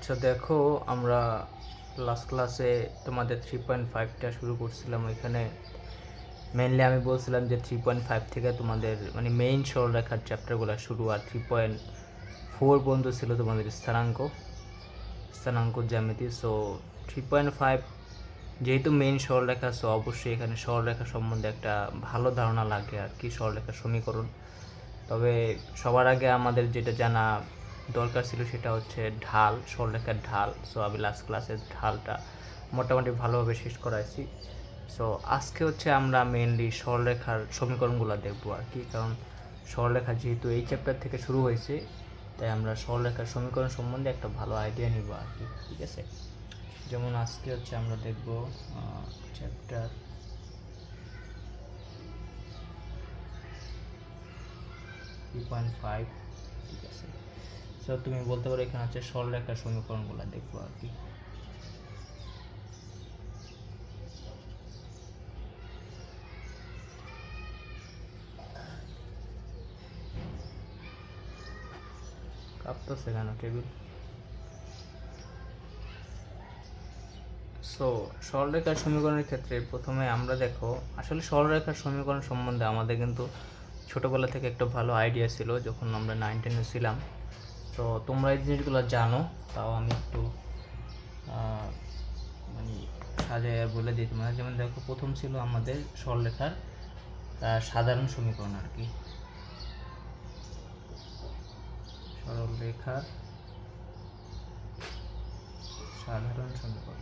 আচ্ছা দেখো, আমরা লাস্ট ক্লাসে তোমাদের 3.5টা শুরু করছিলাম। ওইখানে মেইনলি আমি বলছিলাম যে 3.5 থেকে তোমাদের মানে মেইন সরলরেখার চ্যাপ্টারগুলো শুরু, আর 3.4 পর্যন্ত ছিল তোমাদের স্থানাঙ্ক জ্যামিতি। সো 3.5 যেহেতু মেইন সরলরেখা, সো অবশ্যই এখানে সরলরেখা সম্বন্ধে একটা ভালো ধারণা লাগে আর কি, সরলরেখার সমীকরণ। তবে সবার আগে আমাদের যেটা জানা দরকার ছিল সেটা হচ্ছে ঢাল, সরলরেখার ঢাল। সো আমি লাস্ট ক্লাসে ঢালটা মোটামুটি ভালোভাবে শেষ করাইছি। সো আজকে হচ্ছে আমরা মেইনলি সরলরেখার সমীকরণগুলো দেখবো আর কি, কারণ সরলরেখা যেহেতু এই চ্যাপ্টার থেকে শুরু হয়েছে, তাই আমরা সরলরেখার সমীকরণ সম্বন্ধে একটা ভালো আইডিয়া নিব আর কি। ঠিক আছে, যেমন আজকে হচ্ছে আমরা দেখব চ্যাপ্টার 3.5। ঠিক আছে, সো তুমি বলতে পারো এখানে হচ্ছে সরলরেখার সমীকরণগুলো দেখবো আর কি। কাঁপতেছে কেন টেবিল? সো সরলরেখার সমীকরণের ক্ষেত্রে প্রথমে আমরা দেখো, আসলে সরলরেখার সমীকরণ সম্বন্ধে আমাদের কিন্তু ছোটোবেলা থেকে একটা ভালো আইডিয়া ছিল যখন আমরা 9-10-এ ছিলাম। তো তোমরা এই জিনিসগুলো জানো, তাও আমি একটু মানে সাজায় বলে দিই তোমরা। যেমন দেখো, প্রথম ছিল আমাদের সরলরেখার সাধারণ সমীকরণ আর কি, সরলরেখার সাধারণ সমীকরণ।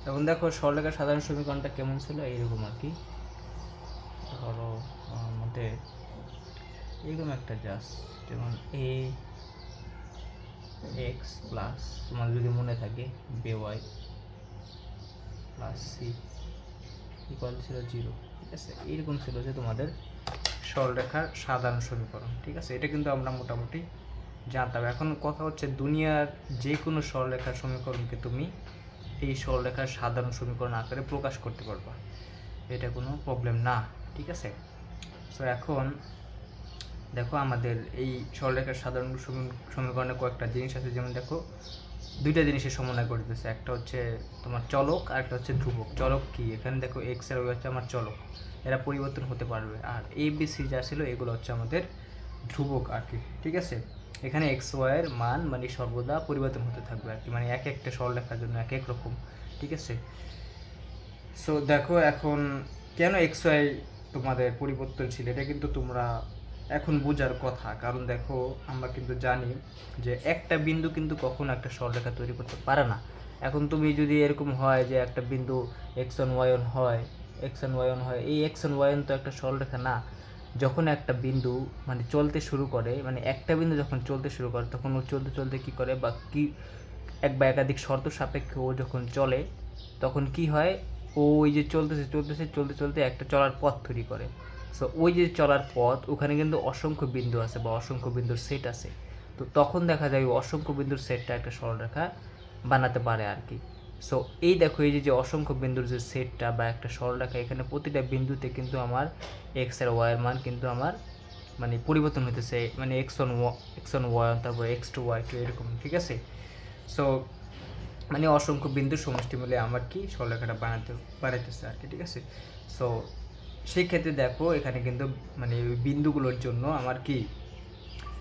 এখন দেখো সরলরেখার সাধারণ সমীকরণটা কেমন ছিল, এইরকম আর কি। ধরো মধ্যে এরকম একটা জাস্ট, যেমন এ এক্স প্লাস, তোমার যদি মনে থাকে বে ওয়াই প্লাস সি ইকুয়াল ছিল 0। ঠিক আছে, এইরকম ছিল যে তোমাদের সরলরেখার সাধারণ সমীকরণ। ঠিক আছে, এটা কিন্তু আমরা মোটামুটি জানতাম। এখন কথা হচ্ছে, দুনিয়ার যে কোনো সরলরেখার সমীকরণকে তুমি এই সরলরেখার সাধারণ সমীকরণ আকারে প্রকাশ করতে পারবা, এটা কোনো প্রবলেম না। ঠিক আছে, সো এখন দেখো আমাদের এই সরলরেখার সাধারণ সমীকরণে কয়েকটা জিনিস আছে। যেমন দেখো, দুইটা জিনিসের সমন্বয় করতেছে, একটা হচ্ছে তোমার চলক আর একটা হচ্ছে ধ্রুবক। চলক কি, এখানে দেখো এক্স আর ওয়াই হচ্ছে আমার চলক, এরা পরিবর্তন হতে পারবে। আর এ বি সি যা ছিল এগুলো হচ্ছে আমাদের ধ্রুবক আর কি। ঠিক আছে, এখানে এক্স ওয়াইয়ের মান মানে সর্বদা পরিবর্তন হতে থাকবে আর কি, মানে এক একটা সরলরেখার জন্য এক এক রকম। ঠিক আছে, সো দেখো এখন কেন এক্স ওয়াই তোমাদের পরিবর্তনশীল, এটা কিন্তু তোমরা এখন বোঝার কথা। কারণ দেখো, আমরা কিন্তু জানি যে একটা বিন্দু কিন্তু কখনো একটা সরলরেখা তৈরি করতে পারে না। এখন তুমি যদি এরকম হয় যে একটা বিন্দু এক্স ওয়ান ওয়াই ওয়ান হয়, এই এক্স ওয়ান ওয়াই ওয়ান তো একটা সরলরেখা না। যখন একটা বিন্দু মানে চলতে শুরু করে, মানে একটা বিন্দু যখন চলতে শুরু করে, তখন ও চলতে চলতে কী করে, বা কি এক বা একাধিক শর্ত সাপেক্ষে ও যখন চলে, তখন কি হয়, ও ওই যে চলতে চলতে একটা চলার পথ তৈরি করে। সো ওই যে চলার পথ, ওখানে কিন্তু অসংখ্য বিন্দু আছে বা অসংখ্য বিন্দুর সেট আছে। তো তখন দেখা যায় অসংখ্য বিন্দুর সেটটা একটা সরলরেখা বানাতে পারে আর কি। সো এই দেখো, এই যে অসংখ্য বিন্দুর যে সেটটা বা একটা সরলরেখা, এখানে প্রতিটা বিন্দুতে কিন্তু আমার এক্স আর ওয়াই এর মান কিন্তু আমার মানে পরিবর্তন হইতেছে, মানে এক্স ওয়াই ওয়ান, তারপর এক্স টু ওয়াই টু, এরকম। ঠিক আছে, সো মানে অসংখ্য বিন্দুর সমষ্টি মিলে আমার কি সরলরেখাটা বানাইতেছে আর কি। ঠিক আছে, সো সেই ক্ষেত্রে দেখো এখানে কিন্তু মানে ওই বিন্দুগুলোর জন্য আমার কি,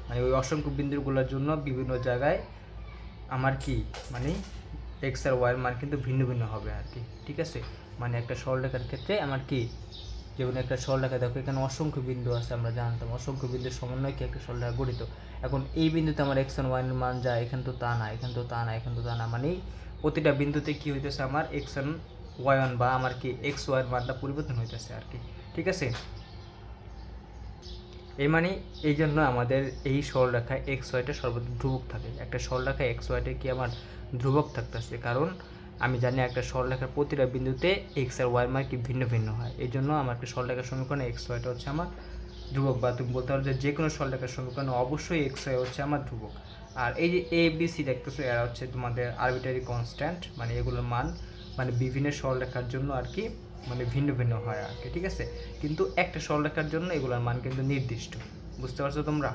মানে ওই অসংখ্য বিন্দুগুলোর জন্য বিভিন্ন জায়গায় আমার কি মানে এক্স আর ওয়াইয়ের মান কিন্তু ভিন্ন ভিন্ন হবে আর কি। ঠিক আছে, মানে একটা সরলরেখার ক্ষেত্রে আমার কি, যেমন একটা সরলরেখা দেখো, এখানে অসংখ্য বিন্দু আছে, আমরা জানতাম অসংখ্য বিন্দুর সমন্বয় কি একটা সরলরেখা গঠিত। এখন এই বিন্দুতে আমার এক্স ওয়ান ওয়াই এর মান যায়, এখানে তো তা না, এখানে তো তা না, এখানে তো তা না, মানে প্রতিটা বিন্দুতে কি হইতেছে, আমার এক্স ওয়ান ওয়াই ওয়ান বা আমার কি এক্স ওয়াই এর মানটা পরিবর্তন হইতেছে আর কি। ঠিক আছে, এই মানে এই জন্য আমাদের এই সরলরেখায় এক্স ওয়াইটা সর্বদা ধ্রুবক থাকে। একটা সরলরেখায় এক্স ওয়াইটা কি আমার ধ্রুবক থাকতেছে, কারণ আমি জানি একটা সরলরেখার প্রতিটা বিন্দুতে এক্স আর ওয়াই মান কি ভিন্ন ভিন্ন হয়। এই জন্য আমার একটা সরলরেখার সমীকরণে এক্স ওয়াইটা হচ্ছে আমার ধ্রুবক, বা তুমি বলতে পারো যে কোনো সরলরেখার সমীকরণে অবশ্যই এক্স ওয়াই হচ্ছে আমার ধ্রুবক। আর এই যে এ বি সি দেখতেছো এরা হচ্ছে তোমাদের আরবিটারি কনস্ট্যান্ট, মানে এগুলোর মান মানে বিভিন্ন সরলরেখার জন্য আর কি মানে ভিন্ন ভিন্ন হয় আর কি, ঠিক আছে। কিন্তু একটা সরলরেখার জন্য এগুলোর মান কিন্তু নির্দিষ্ট, বুঝতে পারছো তোমরা?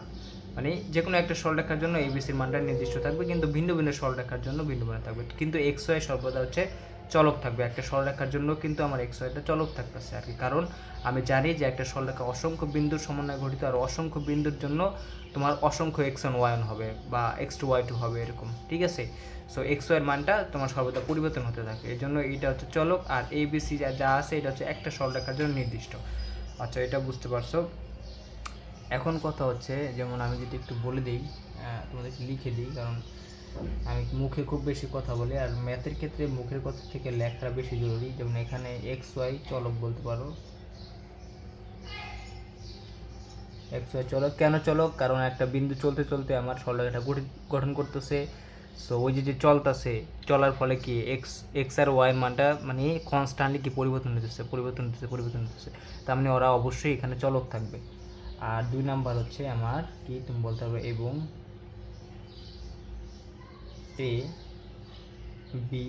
মানে যে কোনো একটা সরলরেখার জন্য এবিসির মানটা নির্দিষ্ট থাকবে, কিন্তু ভিন্ন ভিন্ন সরলরেখার জন্য ভিন্ন ভিন্ন থাকবে। কিন্তু এক্স ওয়াই সর্বদা হচ্ছে চলক থাকবে। একটা সরলরেখার জন্য কিন্তু আমার এক্স ওয়াইটা চলক থাকতেছে আর কি, কারণ আমি জানি যে একটা সরলরেখা অসংখ্য বিন্দুর সমন্বয়ে গঠিত, আর অসংখ্য বিন্দুর জন্য তোমার অসংখ্য এক্স ওয়ান ওয়াই ওয়ান হবে বা এক্স টু ওয়াই টু হবে এরকম, ঠিক আছে। সো এক্স ওয়াইয়ের মানটা তোমার সর্বদা পরিবর্তন হতে থাকে, এই জন্য এটা হচ্ছে চলক। আর এ বি সি যা আছে এটা হচ্ছে একটা সরলরেখার জন্য নির্দিষ্ট। আচ্ছা, এটা বুঝতে পারছো। এখন কথা হচ্ছে, যেমন আমি যদি একটু বলে দিই, তোমাদেরকে লিখে দিই, কারণ আমি মুখে খুব বেশি কথা বলি, আর ম্যাথের ক্ষেত্রে মুখের কথা থেকে লেখাটা বেশি জরুরি। যেমন এখানে এক্স ওয়াই চলক বলতে পারো, এক্স ওয়াই চলক। কেন চলক? কারণ একটা বিন্দু চলতে চলতে আমার সরলরেখাটা গঠন করতেছে। সো ওই যে চলতেছে, চলার ফলে কি এক্স এক্স আর ওয়াইয়ের মানটা মানে কনস্ট্যান্টলি কি পরিবর্তন হতেছে, তার মানে ওরা অবশ্যই এখানে চলক থাকবে। আর 2 নাম্বার হচ্ছে আমার কি তুমি বলতে হবে এবং এ বি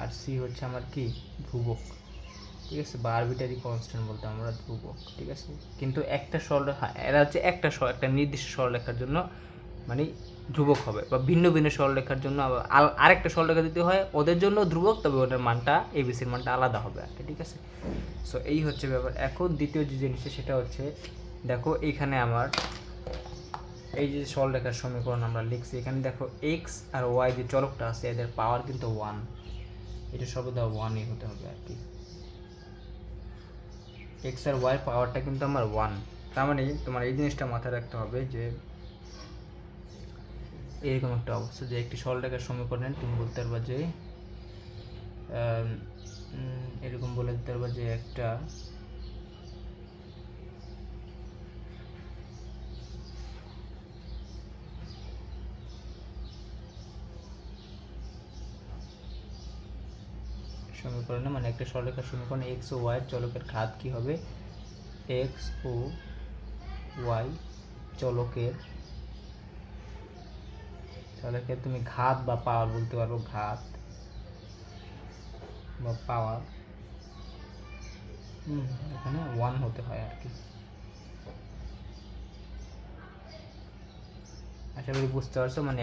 আর সি হচ্ছে আমার কি ধ্রুবক, ঠিক আছে, বা আরবিটারি কনস্ট্যান্ট বলতে আমরা ধ্রুবক, ঠিক আছে। কিন্তু একটা সরলরেখা, এরা হচ্ছে একটা নির্দিষ্ট সরলরেখার জন্য মানে ধ্রুবক হবে, বা ভিন্ন ভিন্ন সরলরেখার জন্য আরেকটা সরলরেখা দিতে হয় ওদের জন্য ধ্রুবক, তবে ওটার মানটা এবিসির মানটা আলাদা হবে আর কি, ঠিক আছে। সো এই হচ্ছে ব্যাপার। এখন দ্বিতীয় যে জিনিসটা সেটা হচ্ছে, দেখো এখানে আমার এই যে সরলরেখার সমীকরণ আমরা লিখছি, এখানে দেখো এক্স আর ওয়াই যে চলকটা আছে এদের পাওয়ার কিন্তু 1, এটা সর্বদা 1ই হতে হবে আর কি। এক্স আর ওয়াই পাওয়ারটা কিন্তু আমার 1, তার মানে তোমার এই জিনিসটা মাথায় রাখতে হবে যে এরকম একটা অবস্থা, যে একটি সরলরেখার সমীকরণে তুমি বলতে পারবা যে এরকম বলে দিতে পারবা যে একটা সমীকরণে, মানে একটা সরলরেখার সমীকরণে এক্স ও ওয়াই চলকের ঘাত কি হবে, এক্স ও ওয়াই চলকের তুমি ঘাত বা পাওয়ার বলতে পারো, ঘাত বা পাওয়ার এখানে 1 হতে হয় আর কি। আশা করি বুঝতে পারছো। মানে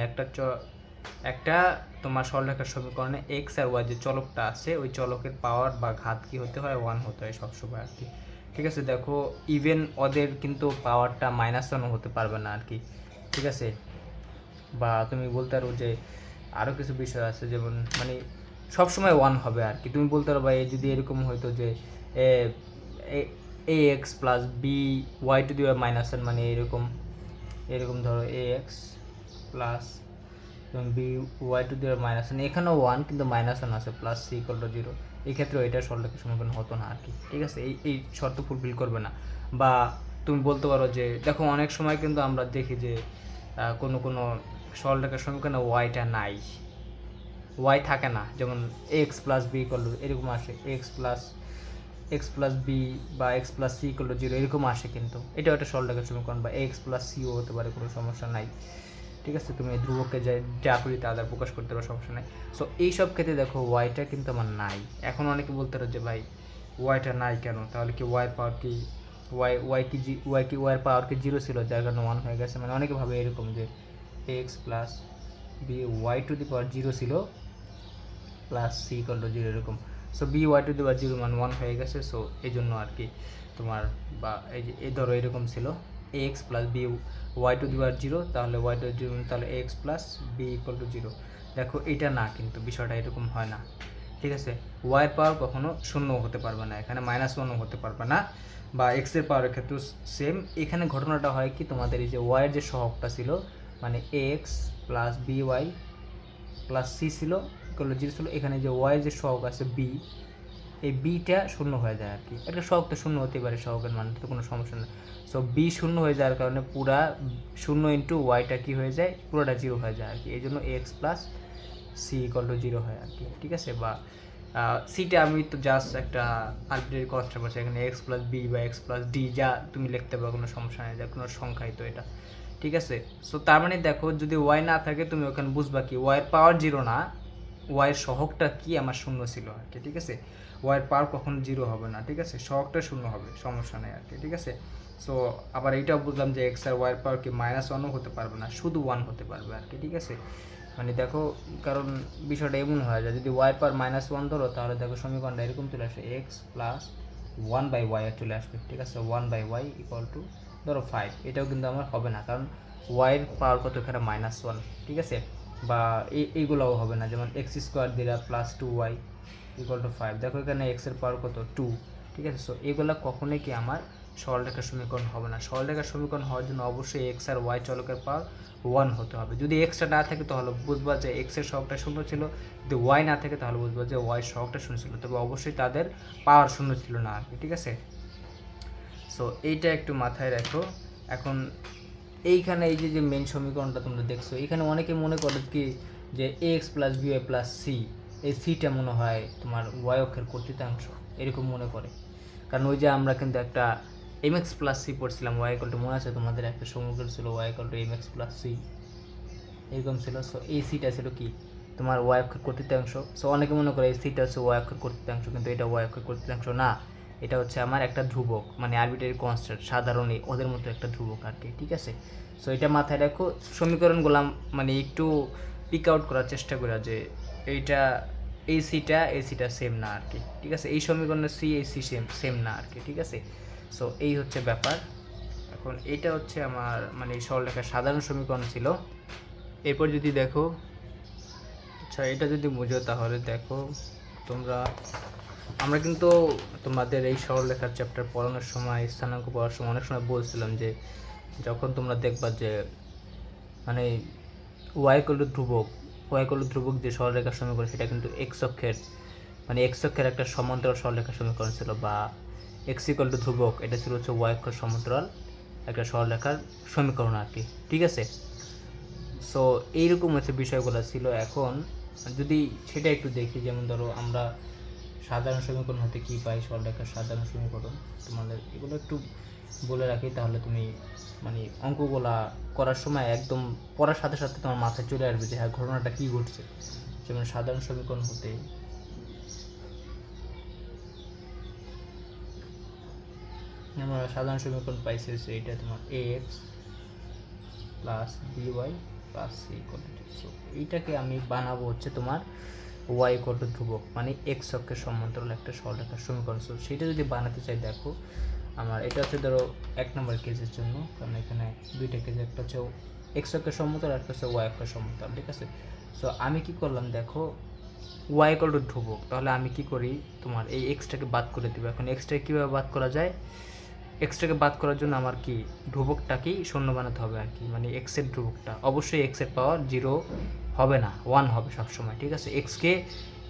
একটা তোমার সরলরেখার সমীকরণে এক্স আর ওয়াই যে চলকটা আছে ওই চলকের পাওয়ার বা ঘাত কি হতে হয়, 1 হতে হয় সবসময় আর কি, ঠিক আছে। দেখো ইভেন ওদের কিন্তু পাওয়ারটা -1 হতে পারবে না আর কি, ঠিক আছে। বা তুমি বলতে পারো যে আরও কিছু বিষয় আছে, যেমন মানে সবসময় 1 হবে আর কি। তুমি বলতে পারো বা যদি এরকম হইতো যে a x plus B y to the -1, মানে এরকম ধরো a x plus B y to the -1, এখানেও 1 কিন্তু -1 আছে, প্লাস সি ইকুয়াল টু 0, এই ক্ষেত্রে এটার সরলরেখার সমীকরণ হতো না আর কি, ঠিক আছে। এই শর্ত ফুলফিল করবে না। বা তুমি বলতে পারো যে দেখো অনেক সময় কিন্তু আমরা দেখি যে কোনো সরলরেখার সমীকরণে ওয়াইটা নাই, ওয়াই থাকে না, যেমন X plus B equal to এরকম আসে, এক্স প্লাস বি বা X plus C equal to 0 এরকম আসে, কিন্তু এটাও একটা সরলরেখার সমীকরণ, বা এক্স প্লাস সিও হতে পারে, কোনো সমস্যা নাই, ঠিক আছে। তুমি ধ্রুবককে যা করি তা দ্বারা প্রকাশ করতে পারো, সমস্যা নাই। সো এইসব ক্ষেত্রে দেখো ওয়াইটা কিন্তু আমার নাই। এখন অনেকে বলতে পারো যে ভাই ওয়াইটা নাই কেন, তাহলে কি ওয়াইয়ের পাওয়ার কি ওয়াইয়ের পাওয়ার কি 0 ছিল যার কারণে 1 হয়ে গেছে, মানে অনেকে ভাবে এরকম যে x plus B y to the power 0 ছিল প্লাস সি ইকুয়াল টু 0 এরকম। So b y to the power 0 মান 1 হয়ে গেছে, সো এই জন্য আর কি তোমার, বা এই যে এই ধরো এরকম ছিল x plus B y to the power 0, তাহলে ওয়াই টু 0 তাহলে x plus B equal to 0। দেখো এটা না, কিন্তু বিষয়টা এরকম হয় না, ঠিক আছে। ওয়াইয়ের পাওয়ার কখনো 0 হতে পারবে না, এখানে -1 হতে পারবে না, বা এক্সের পাওয়ারের ক্ষেত্রেও সেম। এখানে ঘটনাটা হয় কি, তোমাদের এই যে ওয়াইয়ের যে সহগটা ছিল, মানে X plus B Y plus C ছিল ইকুয়াল টু 0 ছিল, এখানে যে ওয়াই যে সহগ আছে বি, এই বিটা 0 হয়ে যায় আর কি। একটা সহগ তো 0 হতে পারে, সহগের মান তো কোনো সমস্যা নেই। সো বি 0 হয়ে যাওয়ার কারণে পুরা 0 ইন্টু ওয়াইটা কী হয়ে যায়, পুরোটা 0 হয়ে যায় আর কি, এই জন্য X plus C equal to 0 হয় আর কি, ঠিক আছে। বা সিটা আমি তো জাস্ট একটা আরবিট্রারি কনস্ট্যান্ট করছি, এখানে এক্স প্লাস বি বা এক্স প্লাস ডি যা তুমি লিখতে পারো, কোনো সমস্যা নেই, যা কোনো সংখ্যাই তো এটা, ঠিক আছে। সো তার মানে দেখো যদি ওয়াই না থাকে তুমি ওখানে বুঝবা কি ওয়াইয়ের পাওয়ার জিরো না, ওয়াইয়ের সহগটা কি আমার শূন্য ছিল আর কি, ঠিক আছে। ওয়াইয়ের পাওয়ার কখনো জিরো হবে না, ঠিক আছে, সহগটা শূন্য হবে, সমস্যা নেই আর কি, ঠিক আছে। সো আবার এইটাও বুঝলাম যে এক্স আর ওয়াইয়ের পাওয়ার কি -1ও হতে পারবে না, শুধু 1 হতে পারবে আর কি, ঠিক আছে। মানে দেখো কারণ বিষয়টা এমন হয় যায় যদি ওয়াই পাওয়ার -1 ধরো তাহলে দেখো সমীকরণটা এরকম চলে আসে এক্স প্লাস 1/y চলে আসবে, ঠিক আছে। 1/y ইকুয়াল টু ধরো 5, এটাও কিন্তু আমার হবে না কারণ ওয়াইয়ের পাওয়ার কত এখানে -1, ঠিক আছে। বা এইগুলোও হবে না, যেমন x² দিলা প্লাস 2y ইকুয়াল টু 5, দেখো এখানে এক্সের পাওয়ার কত 2, ঠিক আছে। সো এগুলো কখনোই কি আমার সরলরেখার সমীকরণ হবে না। সরলরেখার সমীকরণ হওয়ার জন্য অবশ্যই এক্স আর ওয়াই চলকের পাওয়ার 1 হতে হবে। যদি এক্সটা না থাকে তাহলে বুঝবা যে এক্সের সহগটা শূন্য ছিল, যদি ওয়াই না থাকে তাহলে বুঝবা যে ওয়াই সহগটা শূন্য ছিল, তবে অবশ্যই তাদের পাওয়ার শূন্য ছিল না আর কি, ঠিক আছে। সো এইটা একটু মাথায় রাখো। এখন এইখানে এই যে মেন সমীকরণটা তোমরা দেখছো, এখানে অনেকে মনে করে কি যে x plus B Y plus C, এই সিটা মনে হয় তোমার ওয়াই অক্ষের কর্তৃত্বাংশ, এরকম মনে করে। কারণ ওই যে আমরা কিন্তু একটা mx প্লাস সি পড়ছিলাম, ওয়াই ইকুয়াল টু, মনে আছে তোমাদের একটা সমীকরণ ছিল Y equal to mx plus C, এরকম ছিল। সো এই সিটা ছিল কি তোমার ওয়াই অক্ষের কর্তৃত্বাংশ। সো অনেকে মনে করে এই সিটা হচ্ছে ওয়াই অক্ষের কর্তৃত্বাংশ, কিন্তু এটা ওয়াই অক্ষের কর্তৃত্বাংশ না, এটা হচ্ছে আমার একটা ধ্রুবক, মানে আরবিটারি কনস্ট্যান্ট, সাধারণ ওদের মতো একটা ধ্রুবক আর কি, ঠিক আছে। সো এটা মাথায় রাখো। সমীকরণগুলো মানে একটু পিক আউট করার চেষ্টা করা যে এইটা এই সিটা সেম না আর কি, ঠিক আছে। এই সমীকরণের সি এই সি সেম না আর কি, ঠিক আছে। সো এই হচ্ছে ব্যাপার। এখন এটা হচ্ছে আমার মানে সরলরেখার সাধারণ সমীকরণ ছিল। এরপর যদি দেখো, আচ্ছা এটা যদি বুঝো তাহলে দেখো তোমরা, আমরা কিন্তু তোমাদের এই সরলরেখার চ্যাপ্টার পড়ানোর সময়, স্থানাঙ্ক পড়ার সময় অনেক সময় বলছিলাম যে যখন তোমরা দেখবা যে মানে ওয়াই ইকুয়াল টু ধ্রুবক যে সরলরেখার সমীকরণ সেটা কিন্তু এক্স অক্ষের মানে এক্স অক্ষের একটা সমান্তরাল সরলরেখার সমীকরণ ছিল, বা এক্স ইকুয়াল টু ধ্রুবক এটা ছিল হচ্ছে ওয়াই অক্ষের সমান্তরাল একটা সরলরেখার সমীকরণ আর কি, ঠিক আছে। সো এইরকম হচ্ছে বিষয়গুলো ছিল। এখন যদি সেটা একটু দেখি, যেমন ধরো আমরা সাধারণ সমীকরণ হতে কী পাই, সরলরেখার সাধারণ সমীকরণ তোমাদের এগুলো একটু বলে রাখি, তাহলে তুমি মানে অঙ্কগুলা করার সময় একদম পড়ার সাথে সাথে তোমার মাথায় চলে আসবে যে হ্যাঁ ঘটনাটা কী ঘটছে। যেমন সাধারণ সমীকরণ হতে আমরা সাধারণ সমীকরণ পাইছি এইটা তোমার X plus B Y plus C equal to, so এইটাকে আমি বানাবো হচ্ছে তোমার ওয়াই ইকুয়াল টু ধ্রুবক, মানে এক্স অক্ষের সমান্তরাল একটা সরলরেখার সমীকরণ। সো সেটা যদি বানাতে চাই দেখো আমার এটা হচ্ছে ধরো 1 নম্বর কেসের জন্য, কারণ এখানে দুইটা কেস, একটা হচ্ছে এক্স অক্ষের সমান্তরাল, একটা হচ্ছে ওয়াই অক্ষের সমান্তরাল, ঠিক আছে। সো আমি কি করলাম দেখো ওয়াই ইকুয়াল টু ধ্রুবক, তাহলে আমি কি করি তোমার এই এক্সটাকে বাদ করে দেবো। এখন এক্সটাকে কীভাবে বাদ করা যায়, এক্সটাকে বাদ করার জন্য আমার কি ধ্রুবকটাকেই শূন্য বানাতে হবে আর কি, মানে এক্সের ধ্রুবকটা অবশ্যই এক্সের পাওয়ার 0 হবে না, 1 হবে সবসময়, ঠিক আছে। এক্সকে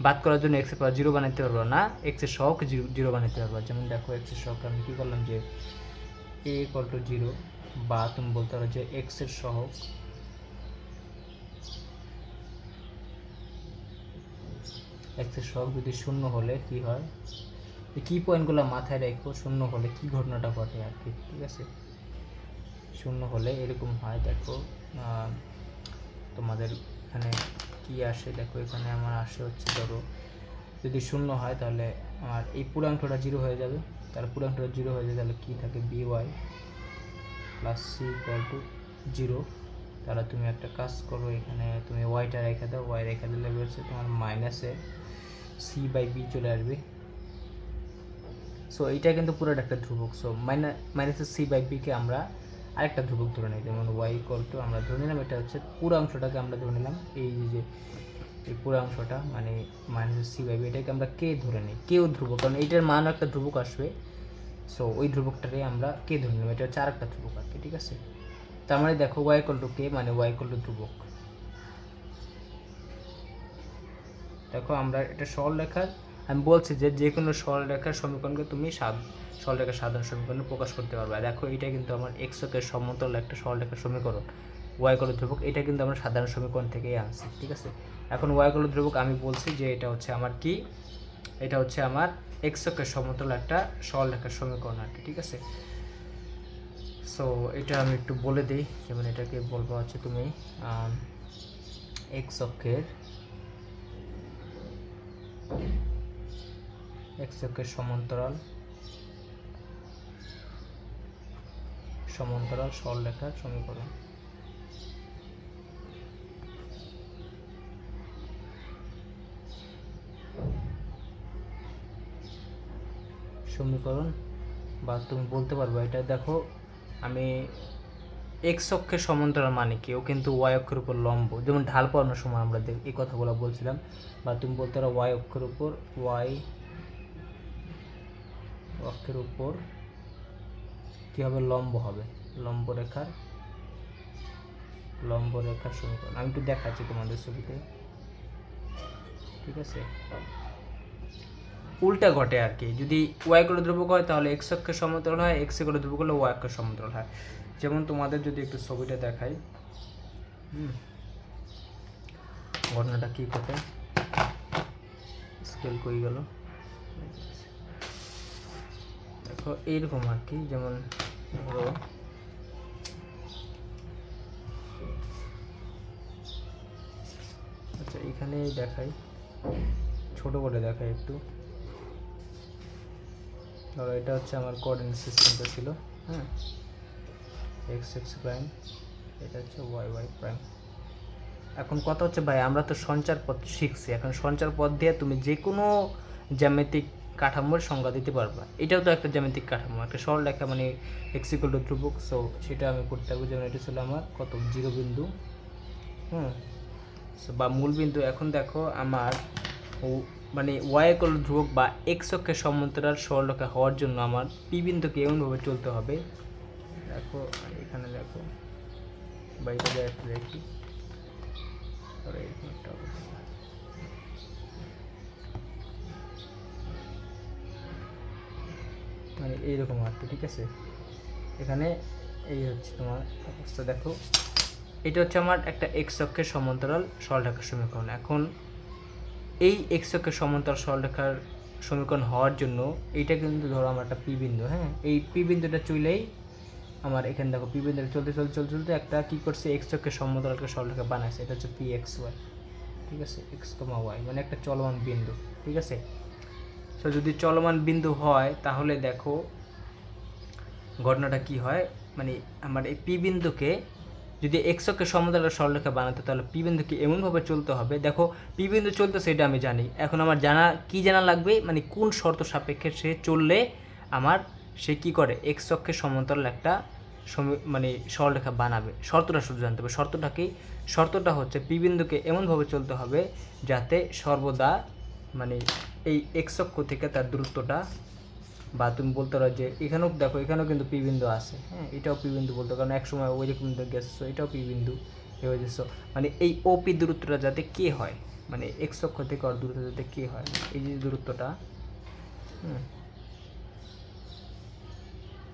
বাদ করার জন্য এক্সের পাওয়ার 0 বানাতে পারবো না, এক্সের সহগকে 0 বানাতে পারবো। যেমন দেখো এক্সের সহগকে আমি কী করলাম যে এ ইকুয়াল টু 0, বা তুমি বলতে পারো যে এক্সের সহগ যদি 0 হলে কি হয়, এই কি পয়েন্টগুলো মাথায় রেখো, 0 হলে কি ঘটনাটা ঘটে আর কি, ঠিক আছে। 0 হলে এরকম হয়, দেখো তোমাদের এখানে কি আসে, দেখো এখানে আমার আসে হচ্ছে ধরো যদি 0 হয় তাহলে আমার এই পুরাংশটা 0 হয়ে যাবে, তাহলে পুরাংশটা 0 হয়ে যাবে, তাহলে কি থাকে B Y plus C equal to 0। তাহলে তুমি একটা কাজ করো, এখানে তুমি ওয়াইটা রেখে দাও, ওয়াই রেখে দিলে বলছে তোমার মাইনাসে সি বাই বি চলে আসবে। সো এইটা কিন্তু পুরোটা একটা ধ্রুবক। সো মাইনাসের সি বাই বিকে আমরা আরেকটা ধ্রুবক ধরে নিই, যেমন ওয়াই ইকুয়াল টু আমরা ধরে নিলাম এটা হচ্ছে পুরো অংশটাকে আমরা ধরে নিলাম, এই যে এই পুরো অংশটা মানে মাইনাসের সি বাই বি, এটাকে আমরা কে ধরে নিই, কেও ধ্রুবক, কারণ এইটার মানও একটা ধ্রুবক আসবে। সো ওই ধ্রুবকটাকে আমরা কে ধরে নিলাম, এটা হচ্ছে আরেকটা ধ্রুবক আর কি, ঠিক আছে। তার মানে দেখো ওয়াই ইকুয়াল টু কে, মানে ওয়াই ইকুয়াল টু ধ্রুবক। দেখো আমরা এটা সরলরেখার, আমি বলছি যে কোনো সরলরেখার সমীকরণকে তুমি সরলরেখার সাধারণ সমীকরণে প্রকাশ করতে পারবে। দেখো এটা কিন্তু আমার এক্স অক্ষের সমান্তরাল একটা সরলরেখার সমীকরণ, ওয়াই ইকুয়াল টু ধ্রুবক, এটা কিন্তু আমরা সাধারণ সমীকরণ থেকেই আনছি, ঠিক আছে। এখন ওয়াই ইকুয়াল টু ধ্রুবক আমি বলছি যে এটা হচ্ছে আমার কি, এটা হচ্ছে আমার এক্স অক্ষের সমান্তরাল একটা সরলরেখার সমীকরণ আর কি, ঠিক আছে। সো এটা আমি একটু বলে দিই, যেমন এটাকে বলবো হচ্ছে তুমি এক্স অক্ষের সমান্তরাল সরলরেখার সমীকরণ। বা তুমি বলতে পারবে এটা দেখো, আমি এক্স অক্ষের সমান্তরাল মানে কি, ও কিন্তু ওয়াই অক্ষের উপর লম্ব, যেমন ঢাল পড়ানোর সময় আমরা এই কথাগুলো বলছিলাম। বা তুমি বলতে পারো ওয়াই অক্ষের উপর কি হবে, লম্ব হবে, লম্ব রেখার সমীকরণ। আমি একটু দেখাচ্ছি তোমাদের ছবিতে, ঠিক আছে। উল্টা ঘটে আর কি, যদি ওয়াই করে ধ্রুবক হয় তাহলে এক্স অক্ষের সমান্তরাল হয়, এক্স করে ধ্রুবক হলে ওয়াই অক্ষের সমান্তরাল হয়। যেমন তোমাদের যদি একটু ছবিটা দেখাই, ঘটনাটা কী ঘটে, স্কেল কই গেল, দেখো এইরকম আর কি। যেমন ধরো আচ্ছা এখানে দেখাই, ছোট করে দেখাই একটু। ধরো এটা হচ্ছে আমার কোঅর্ডিনেট সিস্টেমটা ছিল, হ্যাঁ, এক্স প্রাইম, এটা হচ্ছে ওয়াই প্রাইম। এখন কথা হচ্ছে ভাই, আমরা তো সঞ্চার পথ শিখছি, এখন সঞ্চার পথ দিয়ে তুমি যে কোনো জ্যামিতিক কাঠামোর সংজ্ঞা দিতে পারবা। এটাও তো একটা জ্যামিতিক কাঠামো, একটা সরল রেখা, মানে এক্স ইকুয়াল টু ধ্রুবক। সো সেটা আমি করতে পারবো। যেমন এটা ছিল আমার কত, 0 বিন্দু, সো বা মূল বিন্দু। এখন দেখো আমার মানে ওয়াই ইকুয়াল টু ধ্রুবক বা এক্স অক্ষের সমান্তরাল সরল রেখা হওয়ার জন্য আমার পি বিন্দুকে এমনভাবে চলতে হবে, দেখো এখানে দেখো, বা এটা দেখি, মানে এইরকম আর কি, ঠিক আছে। এখানে এই হচ্ছে তোমার অবস্থা, দেখো এটা হচ্ছে আমার একটা এক্স অক্ষের সমান্তরাল সরলরেখার সমীকরণ। এখন এই এক্স অক্ষের সমান্তরাল সরলরেখার সমীকরণ হওয়ার জন্য এইটা কিন্তু ধরো আমার একটা পি বিন্দু, হ্যাঁ, এই পি বিন্দুটা চলেই আমার এখানে দেখো পি বিন্দুটা চলতে একটা কী করছে, এক্স অক্ষের সমান্তরাল একটা সরলরেখা বানাইছে, এটা হচ্ছে পি এক্স ওয়াই, ঠিক আছে, এক্স কমা ওয়াই, মানে একটা চলমান বিন্দু, ঠিক আছে। তো যদি চলমান বিন্দু হয় তাহলে দেখো ঘটনাটা কি হয়, মানে আমার এই পি বিন্দুকে যদি এক্স অক্ষের সমান্তরাল সরলরেখা বানাতে, তাহলে পি বিন্দুকে এমনভাবে চলতে হবে, দেখো পি বিন্দু চলতেছে এটা আমি জানি, এখন আমার জানা লাগবে, মানে কোন শর্ত সাপেক্ষে সে চললে আমার সে কি করে এক্স অক্ষের সমান্তরাল একটা মানে সরলরেখা বানাবে। শর্তটা শুধু জানতে হবে, শর্তটা হচ্ছে পি বিন্দুকে এমনভাবে চলতে হবে যাতে সর্বদা মানে এই এক্স অক্ষ থেকে তার দূরত্বটা, বা তুমি বলতে পারো যে এখানেও দেখো, এখানেও কিন্তু পি বিন্দু আছে, হ্যাঁ, এটাও পি বিন্দু বলতে, কারণ এক সময় ওই রকম গেছো, এটাও পি বিন্দু হয়ে যাচ্ছে। মানে এই ওপি দূরত্বটা যাতে কে হয়, মানে এক্স অক্ষ থেকে ওর দূরত্ব যাতে কে হয়, এই যে দূরত্বটা,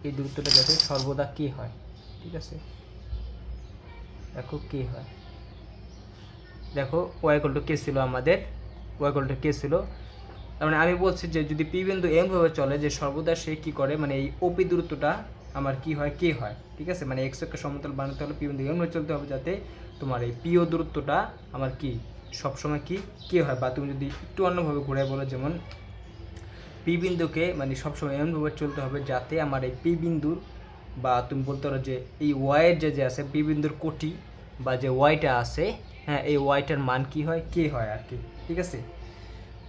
এই দূরত্বটা যাতে সর্বদা কে হয়, ঠিক আছে। দেখো কে হয়, দেখো ওয়াই ইকুয়াল টু কে ছিল আমাদের, ওয়াই ইকুয়াল টু কে ছিল, তার মানে আমি বলছি যে যদি পি বিন্দু এমনভাবে চলে যে সর্বদা সে কী করে, মানে এই ওপি দূরত্বটা আমার কি হয়, কে হয়, ঠিক আছে। মানে এক্স অক্ষের সমতল বানাতে হলে পি বিন্দু এমনভাবে চলতে হবে যাতে তোমার এই পিও দূরত্বটা আমার কি সবসময় কি কে হয়। বা তুমি যদি একটু অন্যভাবে ঘুরে বলো, যেমন পি বিন্দুকে মানে সবসময় এমনভাবে চলতে হবে যাতে আমার এই পি বিন্দুর, বা তুমি বলতে পারো যে এই ওয়াইয়ের যে আছে পি বিন্দুর কোটি বা যে ওয়াইটা আছে, হ্যাঁ, এই ওয়াইটার মান কি হয়, কে হয় আর কি, ঠিক আছে।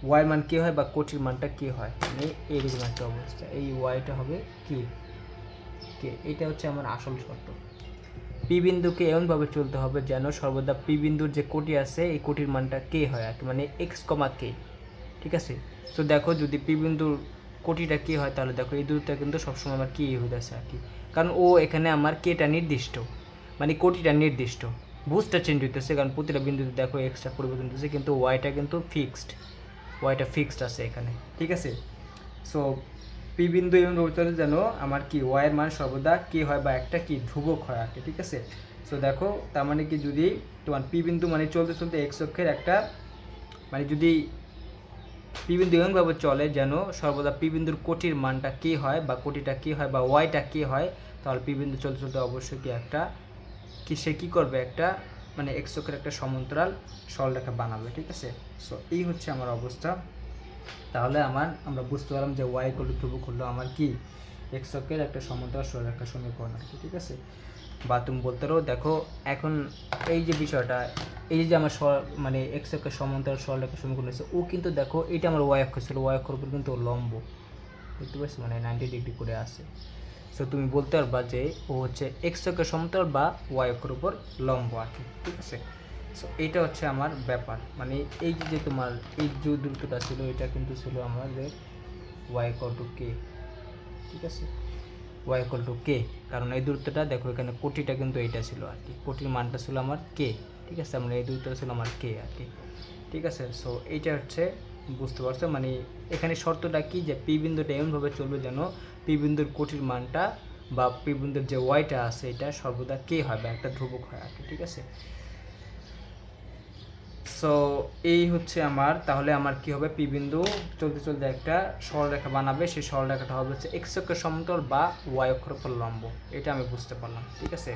ওয়াই মান কে হয় বা কোটির মানটা কে হয়, মানে এইরকম একটা অবস্থা, এই ওয়াইটা হবে কি কে, এটা হচ্ছে আমার আসল শর্ত। পি বিন্দুকে এমনভাবে চলতে হবে যেন সর্বদা পি বিন্দুর যে কোটি আছে এই কোটির মানটা কে হয় আর কি, মানে এক্স কমা কে, ঠিক আছে। তো দেখো যদি পি বিন্দুর কোটিটা কে হয় তাহলে দেখো এই দূরত্বটা কিন্তু সবসময় আমার কে হইতেছে আর কি, কারণ ও এখানে আমার কেটা নির্দিষ্ট, মানে কোটিটা নির্দিষ্ট, বুঝটা চেঞ্জ হইতেছে, কারণ প্রতিটা বিন্দুতে দেখো এক্সটা পরিবর্তন হতেছে, কিন্তু ওয়াইটা কিন্তু ওয়াইটা ফিক্সড আছে এখানে, ঠিক আছে। সো পি বিন্দু এবং রবিতলে যেন আমার কি ওয়াইয়ের মান সর্বদা কি হয় বা একটা কি ধ্রুবক হয় আর কি, ঠিক আছে। সো দেখো তার মানে কি, যদি তোমার পি বিন্দু মানে চলতে এক্স অক্ষের একটা, মানে যদি পি বিন্দু এমনভাবে চলে যেন সর্বদা পি বিন্দুর কোটির মানটা কি হয় বা কোটিটা কি হয় বা ওয়াইটা কি হয়, তাহলে পি বিন্দু চলতে চলতে অবশ্যই কি একটা সে কী করবে, একটা মানে এক্স অক্ষের একটা সমান্তরাল সরলরেখা বানাবে, ঠিক আছে। সো এই হচ্ছে আমার অবস্থা। তাহলে আমরা বুঝতে পারলাম যে ওয়াই ইকুয়াল টু ধ্রুবক হলো আমার কি এক্স অক্ষের একটা সমান্তরাল সরলরেখা সমীকরণ আর কি, ঠিক আছে। বা তুমি বলতে পারো দেখো এখন এই যে বিষয়টা, এই যে আমার মানে এক্স অক্ষের সমান্তরাল সরলরেখা সমীকরণ হয়েছে, ও কিন্তু দেখো এটা আমার ওয়াই অক্ষ ছিল, ওয়াই অক্ষের উপর কিন্তু লম্ব, বুঝতে পারছো, মানে 90 ডিগ্রি করে আসে। সো তুমি বলতে পারবা যে ও হচ্ছে এক্স অক্ষের সমান্তরাল বা ওয়াই অক্ষের উপর লম্ব আর কি, ঠিক আছে। সো এইটা হচ্ছে আমার ব্যাপার, মানে এই যে তোমার এই যে দূরত্বটা ছিল এটা কিন্তু ছিল আমাদের ওয়াই ইকুয়াল টু কে, ঠিক আছে, ওয়াই ইকুয়াল টু কে, কারণ এই দূরত্বটা দেখো এখানে কোটিটা কিন্তু এইটা ছিল আর কি, কোটির মানটা ছিল আমার কে, ঠিক আছে, আমরা এই দূরত্বটা ছিল আমার কে আর কি, ঠিক আছে। সো এইটা হচ্ছে বুঝতে পারছো, মানে এখানে শর্তটা কি যে পি বিন্দুটা এমনভাবে চলবে যেন পি বিন্দুর কোটির মানটা বা পি বিন্দুর যে ওয়াইটা আছে এটা সর্বদা কে হয় বা একটা ধ্রুবক হয় আর কি, ঠিক আছে। সো এই হচ্ছে আমার, তাহলে আমার কি হবে, পি বিন্দু চলতে চলতে একটা সরলরেখা বানাবে, সেই সরলরেখাটা হবে হচ্ছে এক্স অক্ষের সমান্তরাল বা ওয়াই অক্ষের উপর লম্ব, এটা আমি বুঝতে পারলাম, ঠিক আছে।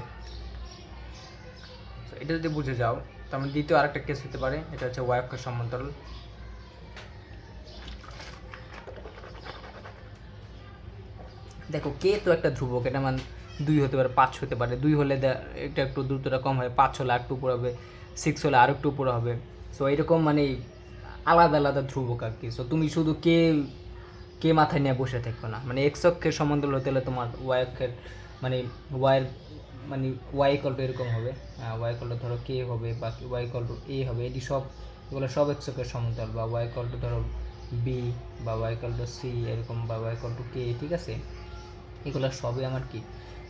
এটা যদি বুঝে যাও তার মানে দ্বিতীয় আরেকটা কেস হতে পারে, এটা হচ্ছে ওয়াই অক্ষের সমান্তরাল। দেখো কে তো একটা ধ্রুবক, এটা মানে 2 হতে পারে, 5 হতে পারে, 2 হলে এটা একটু দ্রুতটা কম হয়, 5 হলে আরেকটু উপরে হবে, 6 হলে আর একটু উপরে হবে। সো এরকম মানে আলাদা আলাদা ধ্রুবক আর কি। সো তুমি শুধু কে কে মাথায় নিয়ে বসে থাকবে না, মানে এক্স অক্ষের সমান্তরাল হতে হলে তোমার ওয়াই অক্ষের মানে ওয়াইয়ের মানে ওয়াই ইকুয়াল টু এরকম হবে, ওয়াই ইকুয়াল টু ধরো কে হবে বা ওয়াই ইকুয়াল টু এ হবে, এটি সব এগুলো সব এক্স অক্ষের সমান্তরাল, বা ওয়াই ইকুয়াল টু ধরো বি বা ওয়াই ইকুয়াল টু সি এরকম, বা ওয়াই ইকুয়াল টু কে, ঠিক আছে। এগুলো সবই আমার কি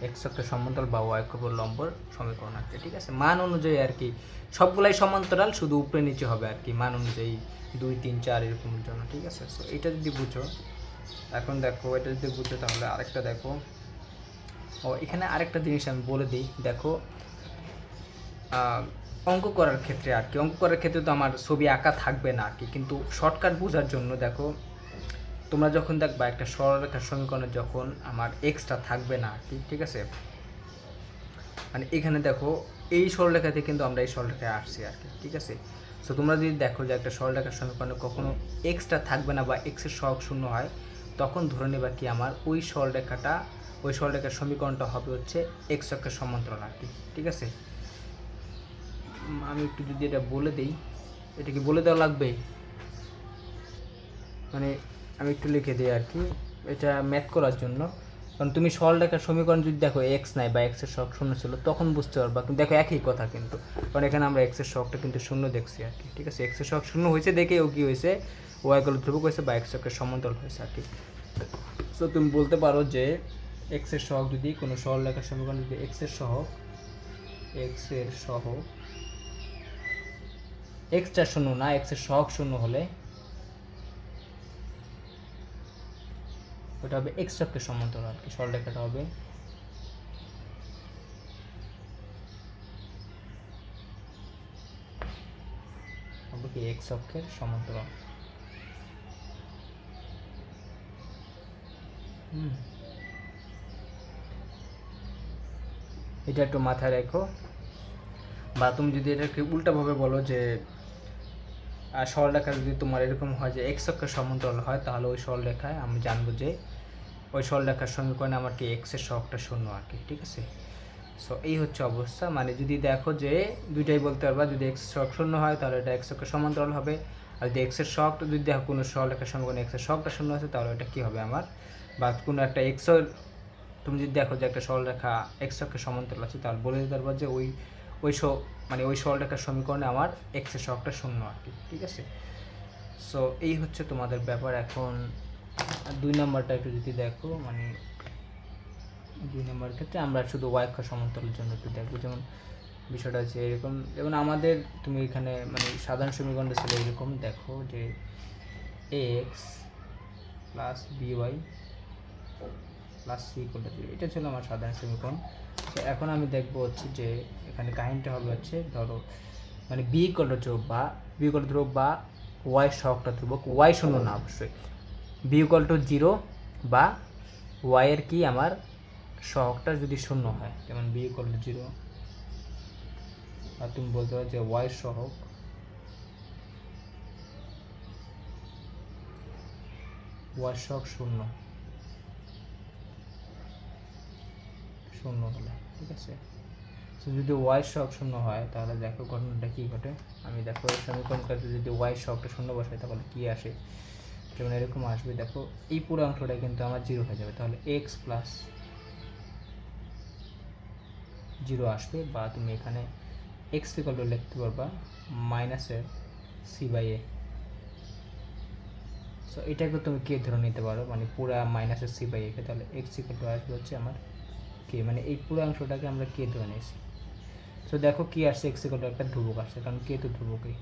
এক্স অক্ষের সমান্তরাল বা ওয়াই অক্ষের লম্বর সমীকরণ আছে, ঠিক আছে। মান অনুযায়ী আর কি সবগুলাই সমান্তরাল, শুধু উপরে নিচে হবে আর কি মান অনুযায়ী 2 3 4 এরকমের জন্য, ঠিক আছে। সো এটা যদি বুঝো, এখন দেখো এটা যদি বুঝো তাহলে আরেকটা দেখো, ও এখানে আরেকটা জিনিস আমি বলে দিই, দেখো অঙ্ক করার ক্ষেত্রে আর কি, অঙ্ক করার ক্ষেত্রে তো আমার ছবি আঁকা থাকবে না আর কি, কিন্তু শর্টকাট বোঝার জন্য দেখো তোমরা যখন দেখবা একটা সরলরেখার সমীকরণে যখন আমার এক্সটা থাকবে না আর কি, ঠিক আছে, মানে এখানে দেখো এই সরলরেখাতে কিন্তু আমরা এই সরলরেখায় আসছি আর কি, ঠিক আছে। সো তোমরা যদি দেখো যে একটা সরলরেখার সমীকরণে কখনো এক্সটা থাকবে না বা এক্সের সহগ শূন্য হয়, তখন ধরে নেবা কি আমার ওই সরলরেখার সমীকরণটা হবে হচ্ছে এক্স অক্ষের সমান্তরাল আর কি, ঠিক আছে। আমি একটু যদি এটা বলে দিই, এটা কি বলে দেওয়া লাগবে, মানে আমি একটু লিখে দিই আর কি, এটা ম্যাথ করার জন্য। কারণ তুমি সরলরেখার সমীকরণ যদি দেখো এক্স নাই বা এক্সের সহগ শূন্য ছিল তখন বুঝতে পারবা, কিন্তু দেখো একই কথা কিন্তু, কারণ এখানে আমরা এক্সের সহগটা কিন্তু শূন্য দেখছি আর কি, ঠিক আছে। এক্সের সহগ শূন্য হয়েছে দেখে ও কি হয়েছে, ওয়াই ইকুয়াল টু ধ্রুবক হয়েছে বা এক্স অক্ষের সমান্তরাল হয়েছে আর কি। সো তুমি বলতে পারো যে এক্সের সহগ যদি কোনো সরলরেখার সমীকরণ যদি এক্সের সহগ এক্সটা শূন্য না, এক্সের সহগ শূন্য হলে ওটা হবে এক্স অক্ষের সমান্তরাল আর কি, সরলরেখাটা হবে কি এক্স অক্ষের সমান্তরাল। এটা একটু মাথায় রেখো, বা তুমি যদি এটাকে উল্টাভাবে বলো যে সরলরেখা যদি তোমার এরকম হয় যে এক্স অক্ষের সমান্তরাল হয়, তাহলে ওই সরলরেখায় আমি জানবো যে ওই সরলরেখার সমীকরণে আমার কি এক্সের সহগটা শূন্য আর কি, ঠিক আছে। সো এই হচ্ছে অবস্থা, মানে যদি দেখো যে দুইটাই বলতে পারবা, যদি এক্সের সহগ শূন্য হয় তাহলে এটা এক্স অক্ষের সমান্তরাল হবে, আর যদি এক্সের সহগটা যদি দেখো কোনো সরলরেখার সমীকরণে এক্সের সহগটা শূন্য আছে তাহলে এটা কী হবে আমার, বা কোনো একটা এক্সের তুমি যদি দেখো যে একটা সরলরেখা এক্স অক্ষের সমান্তরাল আছে তাহলে বলে দিতে পারবা যে ওই মানে ওই সরলরেখার সমীকরণে আমার এক্সের সহগটা শূন্য আর কি, ঠিক আছে। সো এই হচ্ছে তোমাদের ব্যাপার। এখন 2 নম্বরটা একটু যদি দেখো, মানে 2 নম্বর ক্ষেত্রে আমরা শুধু ওয়াই অক্ষ সমান্তরালের জন্য একটু দেখবো, যেমন বিষয়টা হচ্ছে এরকম, যেমন আমাদের তুমি এখানে মানে সাধারণ সমীকরণটা ছিল এরকম, দেখো যে x plus B Y plus C equal to 0, এটা ছিল আমার সাধারণ সমীকরণ। তো এখন আমি দেখবো হচ্ছে যে এখানে কাহিনীটা হবে হচ্ছে ধরো মানে বি ইকুয়াল টু ধ্রুবক বা ওয়াই সহগটা ধ্রুবক, ওয়াই শূন্য না অবশ্যই, বি ইকুয়াল টু 0 বা ওয়াই এর কি আমার সহগটা যদি শূন্য হয়, যেমন বি ইকুয়াল টু 0, আর তুমি বলতে পারো যে ওয়াই সহগ শূন্য হলে, ঠিক আছে। তো যদি ওয়াই সহগ শূন্য হয় তাহলে দেখো ঘটনাটা কী ঘটে। আমি দেখো সমীকরণটাতে যদি ওয়াই সহগটা শূন্য বসাই তাহলে কী আসে, যেমন এরকম আসবে। দেখো এই পুরো অংশটা কিন্তু আমার 0 হয়ে যাবে, তাহলে এক্স প্লাস 0 আসবে, বা তুমি এখানে এক্স ইকুয়াল টু লিখতে পারবা মাইনাসের সি বাই এ। সো এটাকে তুমি কে ধরে নিতে পারো, মানে পুরা মাইনাসের সি বাই একে, তাহলে এক্স ইকুয়াল টু আসবে হচ্ছে আমার কে, মানে এই পুরো অংশটাকে আমরা কে ধরে নিয়েছি। সো দেখো কি আসছে, এক্স ইকুয়াল টু একটা ধ্রুবক আসছে, কারণ কে তো ধ্রুবকই।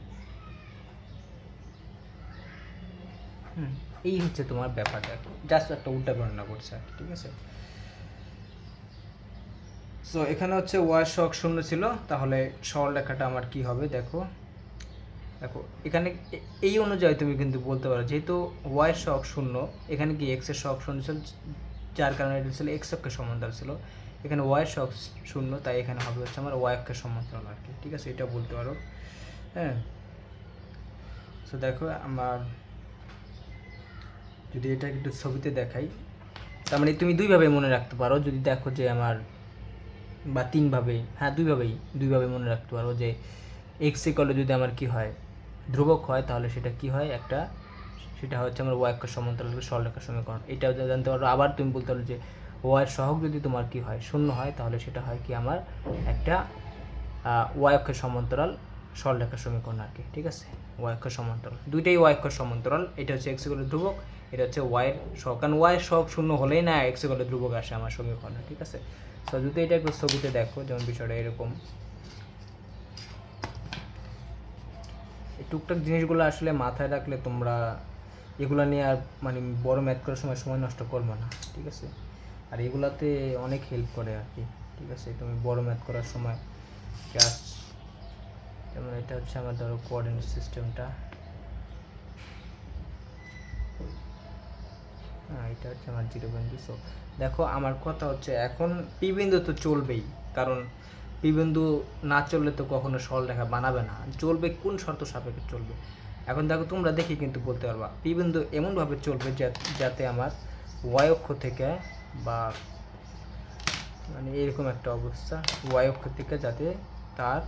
এই হচ্ছে তোমার ব্যাপারটা, জাস্ট একটা উল্টা বর্ণনা করছে, ঠিক আছে। সো এখানে হচ্ছে ওয়াই সহগ শূন্য ছিল, তাহলে সরলরেখাটা আমার কি হবে দেখো। দেখো এখানে এই অনুযায়ী তুমি কিন্তু বলতে পারো, যেহেতু ওয়াই সহগ শূন্য, এখানে কি এক্স এর সহগ শূন্য ছিল, যার কারণে এটা ছিল এক্স অক্ষের সমান্তরাল ছিল। এখানে ওয়াই সহগ শূন্য, তাই এখানে হবে হচ্ছে আমার ওয়াই অক্ষের সমান্তরাল আর কি, ঠিক আছে, এটা বলতে পারো। হ্যাঁ, সো দেখো আমার যদি এটা একটু ছবিতে দেখাই, তার মানে তুমি দুইভাবে মনে রাখতে পারো। যদি দেখো যে আমার, বা তিনভাবে, হ্যাঁ দুইভাবে মনে রাখতে পারো যে এক্স ইকুয়াল টু যদি আমার কি হয়, ধ্রুবক হয়, তাহলে সেটা কি হয়, সেটা হচ্ছে আমার ওয়াই অক্ষের সমান্তরাল সরলরেখার সমীকরণ, এটাও জানতে পারো। আবার তুমি বলতে পারো যে ওয়াই সহগ যদি তোমার কি হয়, শূন্য হয়, তাহলে সেটা হয় কি আমার একটা ওয়াই অক্ষের সমান্তরাল সরলরেখার সমীকরণ আর কি, ঠিক আছে। ওয়াই অক্ষের সমান্তরাল, দুইটাই ওয়াই অক্ষের সমান্তরাল। এটা হচ্ছে এক্স ইকুয়াল টু ধ্রুবক, এটা হচ্ছে ওয়াইয়ের সহগ, কারণ ওয়াই সহগ শূন্য হলেই না এক্স ইকুয়াল টু ধ্রুবক আসে আমার সমীকরণে, ঠিক আছে। সো যদি এটা একটু ছবিতে দেখো, যেমন বিষয়টা এরকম, এই টুকটাক জিনিসগুলো আসলে মাথায় রাখলে তোমরা এগুলো নিয়ে আর মানে বড় ম্যাথ করার সময় নষ্ট করবে না, ঠিক আছে। আর এগুলাতে অনেক হেল্প করে আর কি, ঠিক আছে, তুমি বড় ম্যাথ করার সময় জাস্ট, যেমন এটা হচ্ছে আমার ধরো কোঅর্ডিনেট সিস্টেমটা, হ্যাঁ এটা হচ্ছে আমার 0 বিন্দু। সো দেখো আমার কথা হচ্ছে, এখন পি বিন্দু তো চলবেই, কারণ পি বিন্দু না চললে তো কখনো সরলরেখা বানাবে না, চলবে কোন শর্ত সাপেক্ষে চলবে। এখন দেখো তোমরা দেখি কিন্তু বলতে পারবা পি বিন্দু এমনভাবে চলবে যাতে আমার ওয়াই অক্ষ থেকে, বা মানে এরকম একটা অবস্থা, ওয়াই অক্ষ থেকে যাতে তার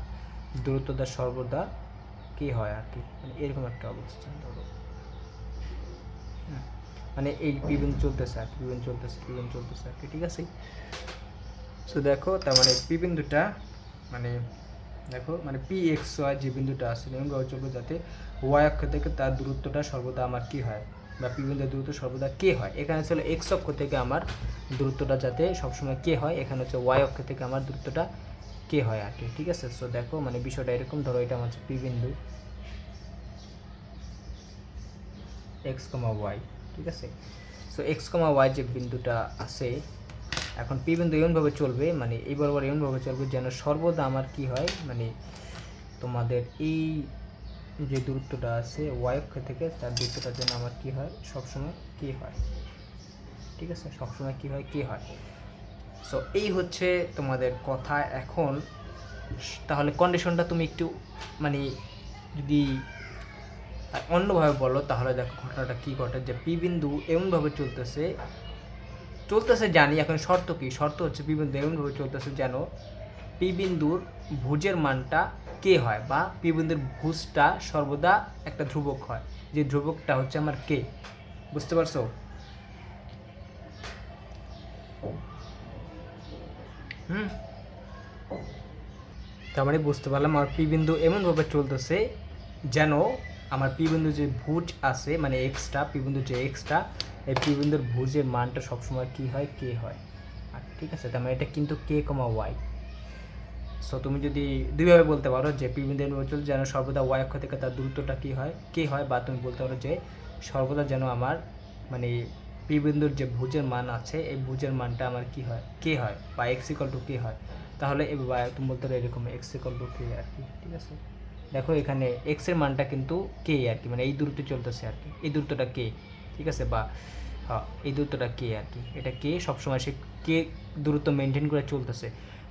দূরত্বটা সর্বদা কি হয় আর কি, মানে এরকম একটা অবস্থা ধরো, মানে এই পি বিন্দু চলতেছে আর কি, পি বিন্দু চলতেছে আর কি, ঠিক আছে। সো দেখো তার মানে পি বিন্দুটা, মানে দেখো মানে পি এক্স ওয়াই যে বিন্দুটা আছে, এমনভাবে চলবে যাতে ওয়াই অক্ষ থেকে তার দূরত্বটা সর্বদা আমার কি হয়, বা পি বিন্দুর দূরত্ব সর্বদা কে হয়। এখানে ছিল এক্স অক্ষ থেকে আমার দূরত্বটা যাতে সবসময় কে হয়, এখানে হচ্ছে ওয়াই অক্ষ থেকে আমার দূরত্বটা কে হয় আর কি, ঠিক আছে। সো দেখো মানে বিষয়টা এরকম, ধরো এটা আমার হচ্ছে পি বিন্দু এক্স কমা ওয়াই, ঠিক আছে। সো এক্স কমা ওয়াই যে বিন্দুটা আছে, এখন পি বিন্দু এমনভাবে চলবে, মানে এই বরাবর এমনভাবে চলবে যেন সর্বদা আমার কি হয়, মানে তোমাদের এই যে দূরত্বটা আছে ওয়াই অক্ষ থেকে, তার দূরত্বটার জন্য আমার কি হয়, সবসময় কে হয়, ঠিক আছে, সবসময় কি হয়, কে হয়। সো এই হচ্ছে তোমাদের কথা। এখন তাহলে কন্ডিশনটা তুমি একটু মানে যদি অন্যভাবে বলো, তাহলে দেখো ঘটনাটা কি ঘটে, যে পি বিন্দু এমনভাবে চলতেছে জানি, এখন শর্ত কি, শর্ত হচ্ছে পি বিন্দু এমনভাবে চলতেছে যেন পি বিন্দুর ভুজের মানটা কে হয়, বা পি বিন্দুর ভুজটা সর্বদা একটা ধ্রুবক হয়, যে ধ্রুবকটা হচ্ছে আমার কে, বুঝতে পারছো। তার মানে বুঝতে পারলাম আমার পি বিন্দু এমনভাবে চলতেছে যেন আমার পি বিন্দু যে ভুজ আছে, মানে এক্সটা, পি বিন্দুর যে এক্সটা, এই পি বিন্দুর ভুজের মানটা সবসময় কী হয়, কে হয় আর, ঠিক আছে। তার মানে এটা কিন্তু কে কমা ওয়াই। সো তুমি যদি দুইভাবে বলতে পারো যে পি বিন্দু এমনভাবে চলছে যেন সর্বদা ওয়াই অক্ষ থেকে তার দূরত্বটা কী হয়, কে হয়, বা তুমি বলতে পারো যে সর্বদা যেন আমার মানে পি বিন্দুর যে ভুজের মান আছে, এই ভুজের মানটা আমার কি হয়, কে হয়, বা এক্স ইকুয়াল টু কে হয়। তাহলে তুমি বলতে পারো এরকম এক্স ইকুয়াল টু কে আর কি, ঠিক আছে। দেখো এখানে এক্স এর মানটা কিন্তু কে আর কি, মানে এই দূরত্বে চলতেছে আর কি, এই দূরত্বটা কে, ঠিক আছে, বা হ্যাঁ, এই দূরত্বটা কে আর কি, এটা কে সবসময় সে কে দূরত্ব মেনটেন করে চলতেছে।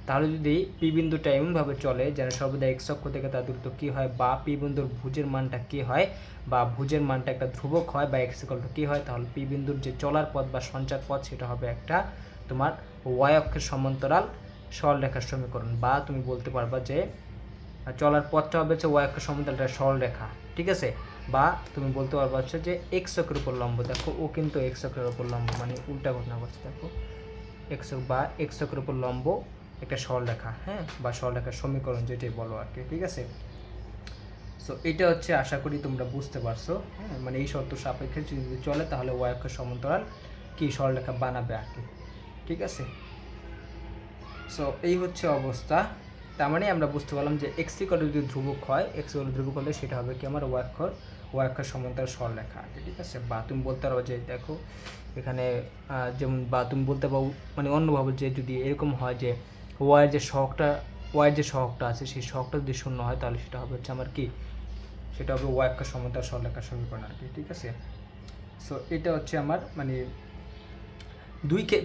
তাহলে যদি পি বিন্দুটা এমনভাবে চলে যেন সর্বদা এক্স অক্ষ থেকে তার দূরত্ব কী হয়, বা পি বিন্দুর ভুজের মানটা কে হয়, বা ভুজের মানটা একটা ধ্রুবক হয়, বা এক্স ইকুয়াল টু কে হয়, তাহলে পি বিন্দুর যে চলার পথ বা সঞ্চার পথ সেটা হবে একটা তোমার ওয়াই অক্ষের সমান্তরাল সরলরেখার সমীকরণ। বা তুমি বলতে পারবা যে চলার পথটা হবে হচ্ছে ওয়াই অক্ষের সমান্তরালটা সরলরেখা, ঠিক আছে। বা তুমি বলতে পারবা হচ্ছে যে এক্স অক্ষের উপর লম্ব, দেখো ও কিন্তু এক্স অক্ষের উপর লম্ব, মানে উল্টা ঘটনা করছে, দেখো এক্স বা এক্স অক্ষের উপর লম্ব একটা সরলরেখা, হ্যাঁ, বা সরলরেখার সমীকরণ যেটাই বলো আর কি, ঠিক আছে। সো এটা হচ্ছে আশা করি তোমরা বুঝতে পারছো, হ্যাঁ, মানে এই শর্ত সাপেক্ষে যদি চলে তাহলে ওয়াই অক্ষের সমান্তরাল কি সরলরেখা বানাবে আর কি, ঠিক আছে। সো এই হচ্ছে অবস্থা। তার মানে আমরা বুঝতে পারলাম যে এক্স ইকুয়াল টু যদি ধ্রুবক হয়, এক্স ইকুয়াল ধ্রুবক হলে সেটা হবে কি আমার ওয়াই অক্ষের সমান্তরাল সরলরেখা আর কি, ঠিক আছে। বা তুমি বলতে পারো যে দেখো এখানে যেমন, বা তুমি বলতে পারো মানে অন্যভাবে যে যদি এরকম হয় যে ওয়াইয়ের যে সহগটা আছে সেই সহগটা যদি শূন্য হয় তাহলে সেটা হবে হচ্ছে আমার কি, সেটা হবে ওয়াই অক্ষের সমান্তরাল সরলরেখার সমীকরণ আর কি, ঠিক আছে। সো এটা হচ্ছে আমার মানে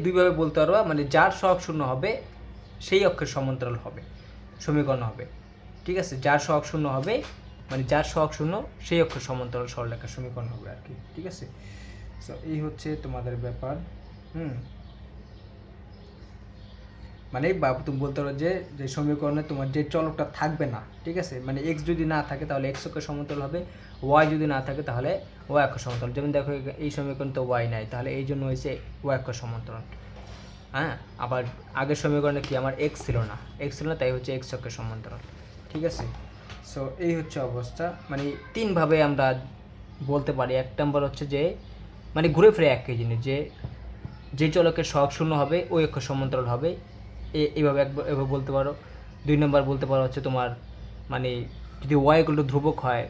দুইভাবে বলতে পারবো, মানে যার সহগ শূন্য হবে সেই অক্ষের সমান্তরাল হবে সমীকরণ হবে, ঠিক আছে। যার সহগ শূন্য হবে মানে যার সহগ শূন্য সেই অক্ষের সমান্তরাল সরলরেখার সমীকরণ হবে আর কি, ঠিক আছে। সো এই হচ্ছে তোমাদের ব্যাপার। মানে তুমি বলতে পারো যে যে সমীকরণে তোমার যে চলকটা থাকবে না, ঠিক আছে, মানে এক্স যদি না থাকে তাহলে এক্স অক্ষের সমান্তরাল হবে, ওয়াই যদি না থাকে তাহলে ওয়াই অক্ষের সমান্তরাল। যেমন দেখো এই সমীকরণ তো ওয়াই নাই, তাহলে এই জন্য হয়েছে ওয়াই অক্ষের সমান্তরাল, হ্যাঁ। আবার আগের সমীকরণে কি আমার এক্স ছিল না, তাই হচ্ছে এক্স অক্ষের সমান্তরাল, ঠিক আছে। সো এই হচ্ছে অবস্থা, মানে তিনভাবে আমরা বলতে পারি। এক নম্বর হচ্ছে যে মানে ঘুরে ফিরে একই জিনিস, যে চলকের সহগ শূন্য হবে ওই অক্ষের সমান্তরাল হবে, এইভাবে এভাবে বলতে পারো। দুই নম্বর বলতে পারো হচ্ছে তোমার মানে যদি ওয়াই ইকুয়াল টু ধ্রুবক হয়,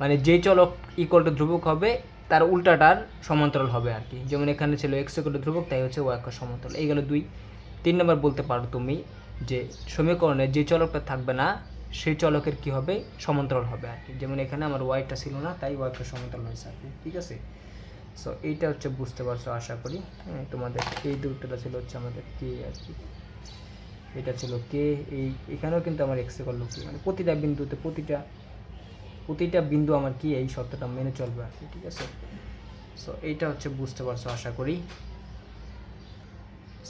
মানে যে চলক ইকুয়াল টু ধ্রুবক হবে তার উল্টাটার সমান্তরাল হবে আর কি। যেমন এখানে ছিল এক্স ইকুয়াল টু ধ্রুবক, তাই হচ্ছে ওয়াই অক্ষের সমান্তরাল, এই গেল দুই। তিন নম্বর বলতে পারো তুমি যে সমীকরণে যে চলকটা থাকবে না সেই চলকের কি হবে, সমান্তরাল হবে আর কি। যেমন এখানে আমার ওয়াইটা ছিল না, তাই ওয়াই অক্ষের সমান্তরাল হয়েছে আর কি, ঠিক আছে। সো এইটা হচ্ছে বুঝতে পারছো আশা করি, হ্যাঁ। তোমাদের এই দুটোটা ছিল হচ্ছে আমাদের কে আর কি, এটা ছিল কে, এখানেও কিন্তু আমার এক্স ইকুয়াল টু কি, মানে প্রতিটা বিন্দুতে প্রতিটা বিন্দু আমার কি এই শর্তটা মেনে চলবে আর কি, ঠিক আছে। সো এইটা হচ্ছে বুঝতে পারছো আশা করি।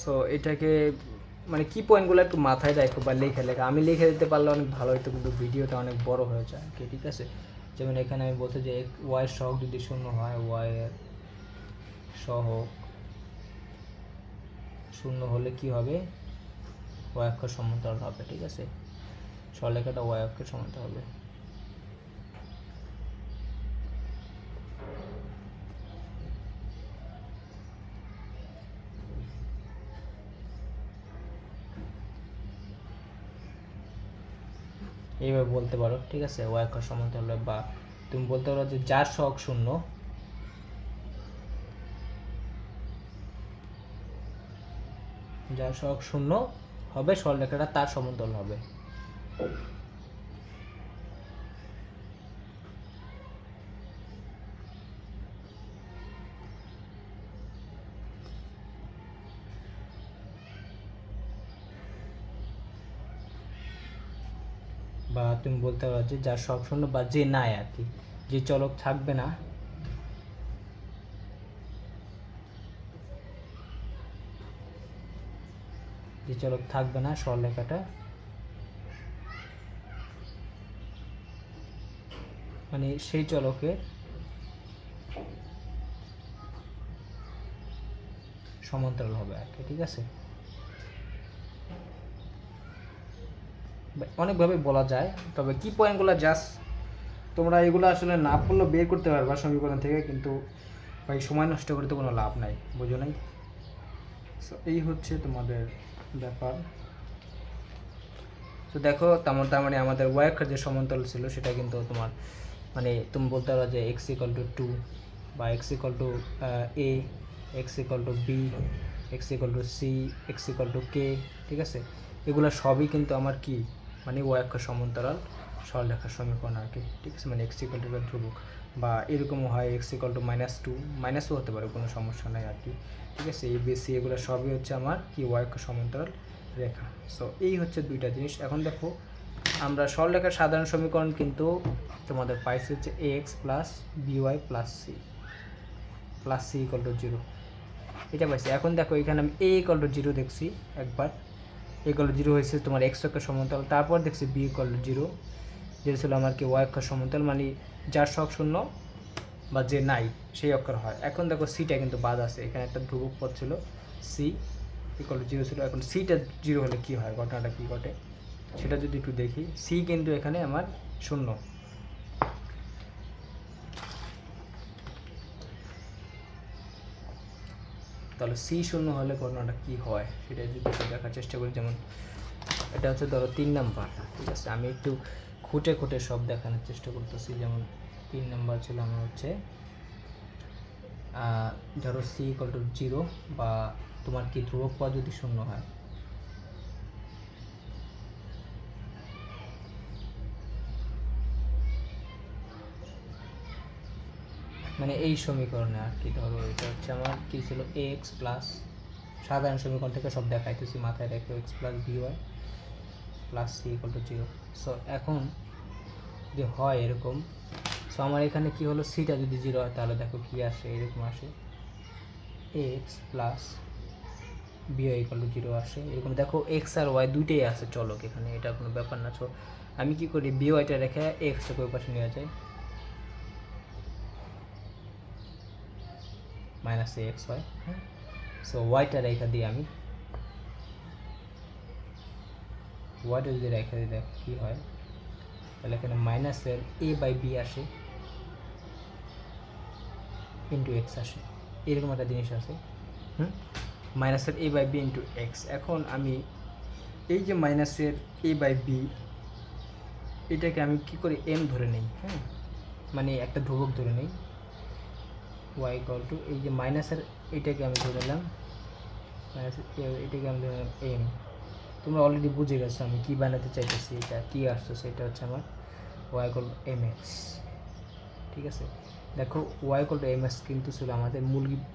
সো এটাকে মানে কি পয়েন্টগুলো একটু মাথায় রাখো বা লেখা আমি লিখে দিতে পারলে অনেক ভালো হতো, কিন্তু ভিডিওটা অনেক বড় হয়ে যায় আর কি, ঠিক আছে। যেমন এখানে আমি বলতে যে ওয়াই সহগ যদি শূন্য হয়, ওয়াই এর সহগ শূন্য হলে কি হবে, ওয়াই অক্ষের সমান্তরাল হবে, ঠিক আছে। সরলরেখাটা ওয়াই অক্ষের সমান্তরাল হবে। এইভাবে বলতে পারো, ঠিক আছে, ওয়াই অক্ষের সমান্তরাল হবে। বা তুমি বলতে পারো যে যার সহগ শূন্য, যার সহগ শূন্য হবে সরলরেখাটা তার সমান্তরাল হবে। বা তুমি বলতে পারো যে যার সহগ শূন্য, বা যে নাই আর কি, যে চলক থাকবে না, যে চলক থাকবে না সরলরেখাটা মানে সেই চলকের সমান্তরাল হবে আর কি, ঠিক আছে। অনেকভাবে বলা যায়, তবে কি পয়েন্টগুলো জাস্ট তোমরা এগুলো আসলে না পড়লেও বের করতে পারবা সমীকরণ থেকে, কিন্তু ভাই সময় নষ্ট করে তো কোনো লাভ নাই, বুঝো নাই। সো এই হচ্ছে তোমাদের ব্যাপার। তো দেখো তার মানে আমাদের ওয়াই অক্ষের যে সমান্তরাল ছিল সেটা কিন্তু তোমার মানে তুমি বলতে পারো যে এক্স ইকুয়াল টু 2, বা x equal to a, x equal to b, x equal to c, x equal to k, ঠিক আছে। এগুলো সবই কিন্তু আমার কি মানে ওয়াই অক্ষের সমান্তরাল সরলরেখার সমীকরণ আর কি, ঠিক আছে, মানে x = ধ্রুবক, বা এরকমও হয় x = -2 মাইনাসও হতে পারে, কোনো সমস্যা নাই আর কি, ঠিক আছে। এই বেসি এগুলো সবই হচ্ছে আমার কি y অক্ষ সমান্তরাল রেখা। সো এই হচ্ছে দুইটা জিনিস। এখন দেখো আমরা সরলরেখার সাধারণ সমীকরণ কিন্তু তোমাদের পাইছি হচ্ছে ax + by + c = 0, এটা পাইছি। এখন দেখো এখানে আমি a = 0 দেখছি একবার, a = 0 হয়েছে তোমার x অক্ষের সমান্তরাল, তারপর দেখছি b = 0, যেটা ছিল আমার কি y অক্ষের সমান্তরাল, মানে যার সহগ শূন্য বা যে নাই সেই অক্ষর হয়। এখন দেখো সিটা কিন্তু বাদ আছে, এখানে একটা ধ্রুবক পদ ছিল c = 0 ছিল। এখন সিটা 0 হলে কি হয়, ঘটনাটা কি ঘটে সেটা যদি একটু দেখি। c কিন্তু এখানে আমার শূন্য, তাহলে c শূন্য হলে ঘটনাটা কি হয় সেটা যদি একটু দেখার চেষ্টা করি। যেমন এটা হচ্ছে ধরো 3 নাম্বার, ঠিক আছে, আমি একটু খুঁটে খুঁটে সব দেখানোর চেষ্টা করতেছি। যেমন 3 নাম্বার ছিল আমার হচ্ছে ধরো c = 0 বা তোমার কি ধ্রুবক পদ যদি শূন্য হয়, মানে এই সমীকরণে আর কি, ধরো এটা হচ্ছে আমার কি ছিল ax প্লাস, সাধারণ সমীকরণ থেকে সব দেখাইতেছি মাথায় রেখে, x + by + c = 0। সো এখন যদি হয় এরকম, সো আমার এখানে কি হলো, সিটা যদি 0 হয় তাহলে দেখো কি আসে, এরকম আসে x + by = 0 আসে, এরকম দেখো x আর y দুইটাই আছে চলক এখানে, এটা কোনো ব্যাপার না। সো আমি কি করি, byটা রেখে xটাকে ওই পাশে নিয়ে যাই, -ax হয়, হ্যাঁ। সো ওয়াইটা রেখা দিই আমি, ওয়াইটা যদি রেখা দিই দেখো কী হয়, তাহলে এখানে মাইনাসের a/b আসে ইন্টু এক্স আসে, এরকম একটা জিনিস আছে, মাইনাসের a/b ইন্টু এক্স। এখন আমি এই যে মাইনাসের a/b এটাকে আমি কি করি, m ধরে নেই, হ্যাঁ, মানে একটা ধ্রুবক ধরে নেই, y = এই যে মাইনাসের এটাকে আমি ধরে নিলাম, মাইনাসের এটাকে আমি ধরে নিলাম m। তোমরা অলরেডি বুঝে গেছো আমি কি বানাতে চাইতেছি, এটা কি আসছে, এটা হচ্ছে আমার y = mx, ঠিক আছে। দেখো y = mx কিন্তু ছিল আমাদের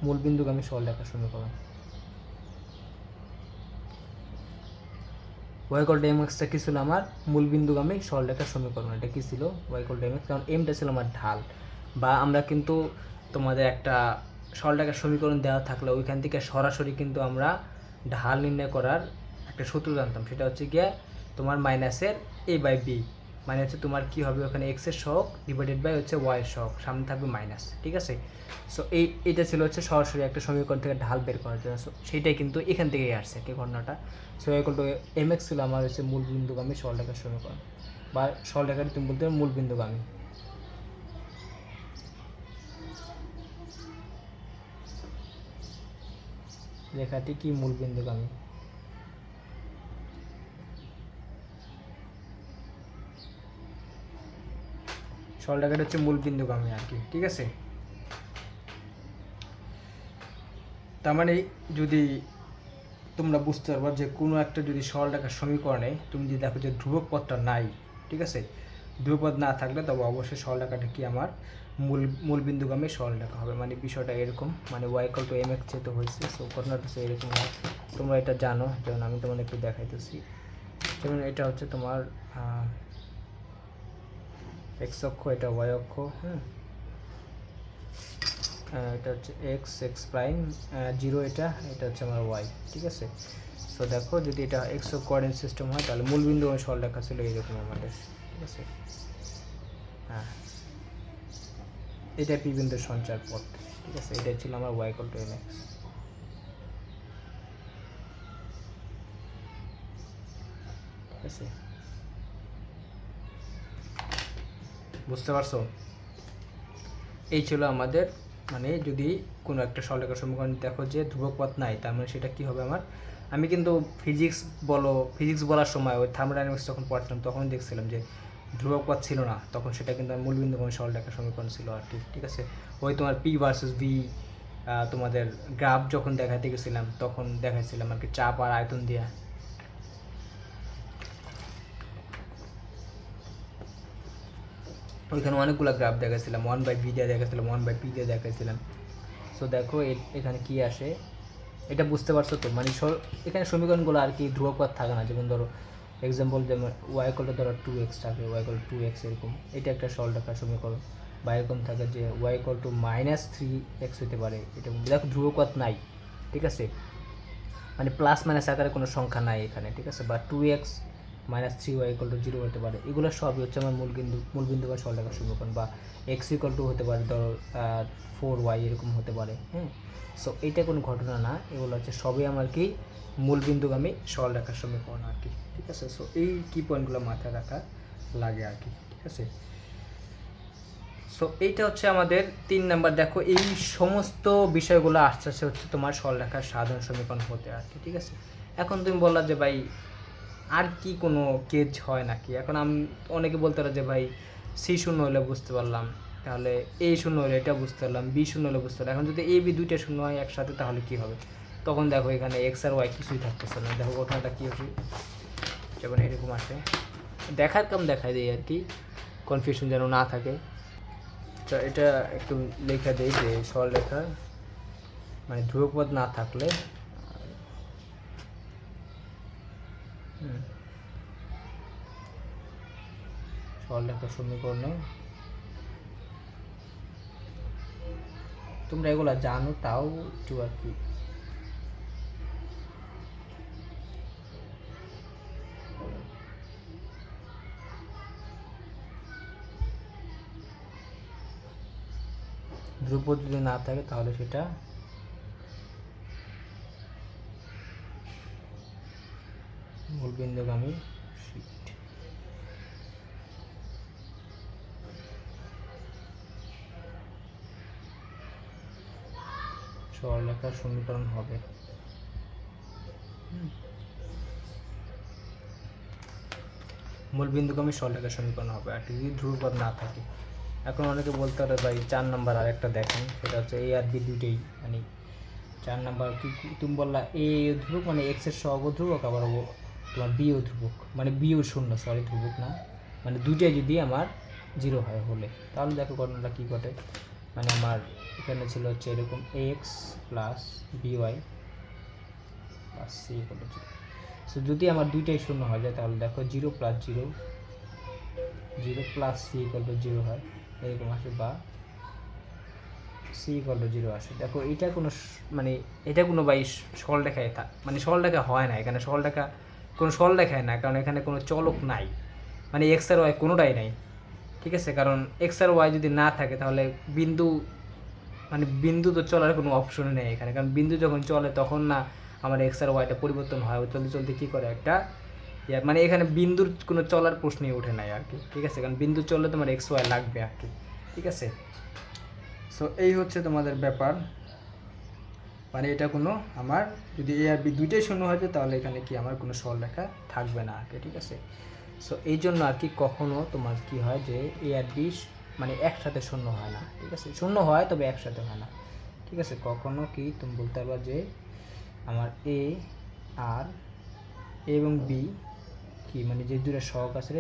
মূলবিন্দুগামী সরলরেখার সমীকরণ। y = mx-টা কি ছিল আমার মূলবিন্দুগামী সরলরেখার সমীকরণ, এটা কি ছিল y = mx, কারণ mটা ছিল আমার ঢাল, বা আমরা কিন্তু তোমাদের একটা সরলরেখার সমীকরণ দেওয়া থাকলে ওইখান থেকে সরাসরি কিন্তু আমরা ঢাল নির্ণয় করার একটা সূত্র জানতাম, সেটা হচ্ছে গিয়ে তোমার মাইনাসের a/b, মানে হচ্ছে তোমার কি হবে ওখানে x এর সহগ ডিভাইডেড বাই হচ্ছে y এর সহগ, সামনে থাকবে মাইনাস, ঠিক আছে। সো এইটা ছিল হচ্ছে সরাসরি একটা সমীকরণ থেকে ঢাল বের করার জন্য, সেইটাই কিন্তু এখান থেকেই আসছে কি ঘটনাটা। সো y = mx ছিল আমার হচ্ছে মূলবিন্দুগামী সরলরেখার সমীকরণ, বা সরলরেখাটি তুমি বলতে মূলবিন্দুগামী। রেখাটি কি মূলবিন্দুগামী, সরলরেখাটা হচ্ছে মূলবিন্দুগামী আর কি, ঠিক আছে। তার মানে যদি তোমরা বুঝতে পারবা যে কোনো একটা যদি সরলরেখার সমীকরণে তুমি যদি দেখো যে ধ্রুবক পদটা নাই, ঠিক আছে, ধ্রুবক পদ না থাকলে তবে অবশ্যই সরলরেখাটা কি আমার মূলবিন্দুগামী সরলরেখা হবে, মানে বিষয়টা এরকম, মানে y = mx যেহেতু হয়েছে, সো ঘটনাটা হচ্ছে এরকম হয়। তোমরা এটা জানো, যেমন আমি তোমাদের একটু দেখাইতেছি, যেমন এটা হচ্ছে তোমার x অক্ষ, এটা y অক্ষ, হ্যাঁ, এটা হচ্ছে x প্রাইম 0, এটা হচ্ছে আমার y, ঠিক আছে। সো দেখো যদি এটা x কোঅর্ডিনেট সিস্টেম হয় তাহলে মূলবিন্দু এবং সরলরেখা ছিল এইরকম আমাদের, ঠিক আছে, হ্যাঁ, এটা পি বিন্দুর সঞ্চার পথ, ঠিক আছে, এটাই ছিল আমার y = mx, ঠিক আছে, বুঝতে পারছো। এই ছিল আমাদের, মানে যদি কোনো একটা সরলরেখার সমীকরণ দেখো যে ধ্রুবক পথ নাই, তার মানে সেটা কি হবে আমার, আমি কিন্তু ফিজিক্স বলার সময় ওই থার্মোডাইনামিক্স যখন পড়ছিলাম তখন দেখছিলাম যে ধ্রুবক পথ ছিল না, তখন সেটা কিন্তু মূলবিন্দুগামী সরলরেখার সমীকরণ ছিল আর কি, ঠিক আছে। ওই তোমার পি ভার্সেস ভি তোমাদের গ্রাফ যখন দেখাতে গেছিলাম তখন দেখাইছিলাম আর কি, চাপ আর আয়তন দিয়া। ওইখানে অনেকগুলো গ্রাফ দেখাচ্ছিলাম, 1/v দিয়ে দেখাচ্ছিলাম, 1/p দিয়ে দেখাচ্ছিলাম। সো দেখো এখানে কি আসে, এটা বুঝতে পারছো তো? মানে এখানে সমীকরণগুলো আর কি ধ্রুবপদ থাকে না। যেমন ধরো এক্সাম্পল, যেমন ওয়াই ইকুয়াল টু ধরো 2x থাকে, ওয়াই ইকুয়াল টু 2x এরকম, এটা একটা সরলরেখার সমীকরণ। বা এরকম থাকে যে ওয়াই ইকুয়াল টু -3x হতে পারে, এটা দেখো ধ্রুবপদ নাই, ঠিক আছে, মানে প্লাস মাইনাস আকারে কোনো সংখ্যা নাই এখানে, ঠিক আছে। বা 2x - 3y = 0 হতে পারে, এগুলো সবই হচ্ছে আমার মূলবিন্দু বা সরলরেখার সমীকরণ। বা x = হতে পারে ধরো 4y এরকম হতে পারে, হ্যাঁ। সো এইটা কোনো ঘটনা না, এগুলো হচ্ছে সবই আমার কি মূলবিন্দুগামী সরলরেখার সমীকরণ আর কি, ঠিক আছে। সো এই কি পয়েন্টগুলো মাথায় রাখা লাগে আর কি, ঠিক আছে। সো এইটা হচ্ছে আমাদের 3 নাম্বার। দেখো এই সমস্ত বিষয়গুলো আসছে হচ্ছে তোমার সরলরেখার সাধারণ সমীকরণ হতে আর কি, ঠিক আছে। এখন তুমি বললা যে ভাই আর কি কোনো কেজ হয় নাকি? এখন আমি অনেকে বলতে পারে যে ভাই সি শূন্য হলে বুঝতে পারলাম, তাহলে এ শূন্য হলে এটা বুঝতে পারলাম, বি শূন্য হলে বুঝতে পারলাম। এখন যদি এ বি দুইটা শূন্য হয় একসাথে তাহলে কি হবে? তখন দেখো এখানে এক্স আর ওয়াই কিছুই থাকতেছে না। দেখো ঘটনাটা কী হচ্ছে, যেমন এরকম আসে, দেখার কাম দেখাই দেয় আর কি, কনফিউশন যেন না থাকে। তো এটা একটু লেখা দেই যে সরলরেখা মানে ধ্রুবপদ না থাকলে সরলরেখার সমীকরণে, তোমরা এগুলা জানো তাও একটু আর কি ধ্রুবপদ যদি না থাকে তাহলে সেটা মূলবিন্দুগামী শিট। সরলরেখার সমীকরণ হবে। মূলবিন্দুগামী সরলরেখার সমীকরণ হবে আর কি, যদি ধ্রুবপদ না থাকে। এখন অনেকে বলতে পারে ভাই 4 নাম্বার আর একটা দেখেন, সেটা হচ্ছে এ আর বি দুইটাই, মানে 4 নাম্বার কি তুমি বললা এ ধ্রুবক মানে এক্স এর সহগ ধ্রুবক, আবার তোমার বি ও ধ্রুবক, মানে বি ও শূন্য, সরি ধ্রুবক না, মানে দুইটাই যদি আমার 0 হয় হলে, তাহলে দেখো ঘটনাটা কী ঘটে। মানে আমার এখানে ছিল হচ্ছে এরকম X plus B Y plus C = 0। So যদি আমার দুইটাই শূন্য হয়ে যায় তাহলে দেখো 0 + 0 0 + সি = 0 হয়, এরকম আসে, বা সি = 0 আসে। দেখো এটা কোনো মানে এটা কোনো বাই সরলরেখায় মানে সরলরেখা হয় না এখানে, সরলরেখা কোনো সরলরেখায় না, কারণ এখানে কোনো চলক নাই, মানে এক্স আর ওয়াই কোনোটাই নাই, ঠিক আছে। কারণ এক্স আর ওয়াই যদি না থাকে তাহলে বিন্দু, মানে বিন্দু তো চলার কোনো অপশনই নেই এখানে, কারণ বিন্দু যখন চলে তখন না আমার এক্স আর ওয়াইটা পরিবর্তন হয়, চলতে চলতে কী করে একটা মানে এখানে বিন্দুর কোনো চলার প্রশ্নই ওঠে নাই আর কি, ঠিক আছে। কারণ বিন্দু চললে তোমার এক্স ওয়াই লাগবে আর কি, ঠিক আছে। সো এই হচ্ছে তোমাদের ব্যাপার, মানে এটা কোনো আমার যদি এ আর বি দুইটাই শূন্য হয়ে যায় তাহলে এখানে কি আমার কোনো সরলরেখা থাকবে না আর কি, ঠিক আছে। সো এই জন্য আর কি কখনো তোমার কি হয় যে এ আর বি মানে একসাথে শূন্য হয় না, ঠিক আছে। শূন্য হয় তবে একসাথে হয় না, ঠিক আছে। কখনো কি তুমি বলতে পারবা যে আমার এ আর এ এবং বি কি মানে যে দুটো সহগ আছে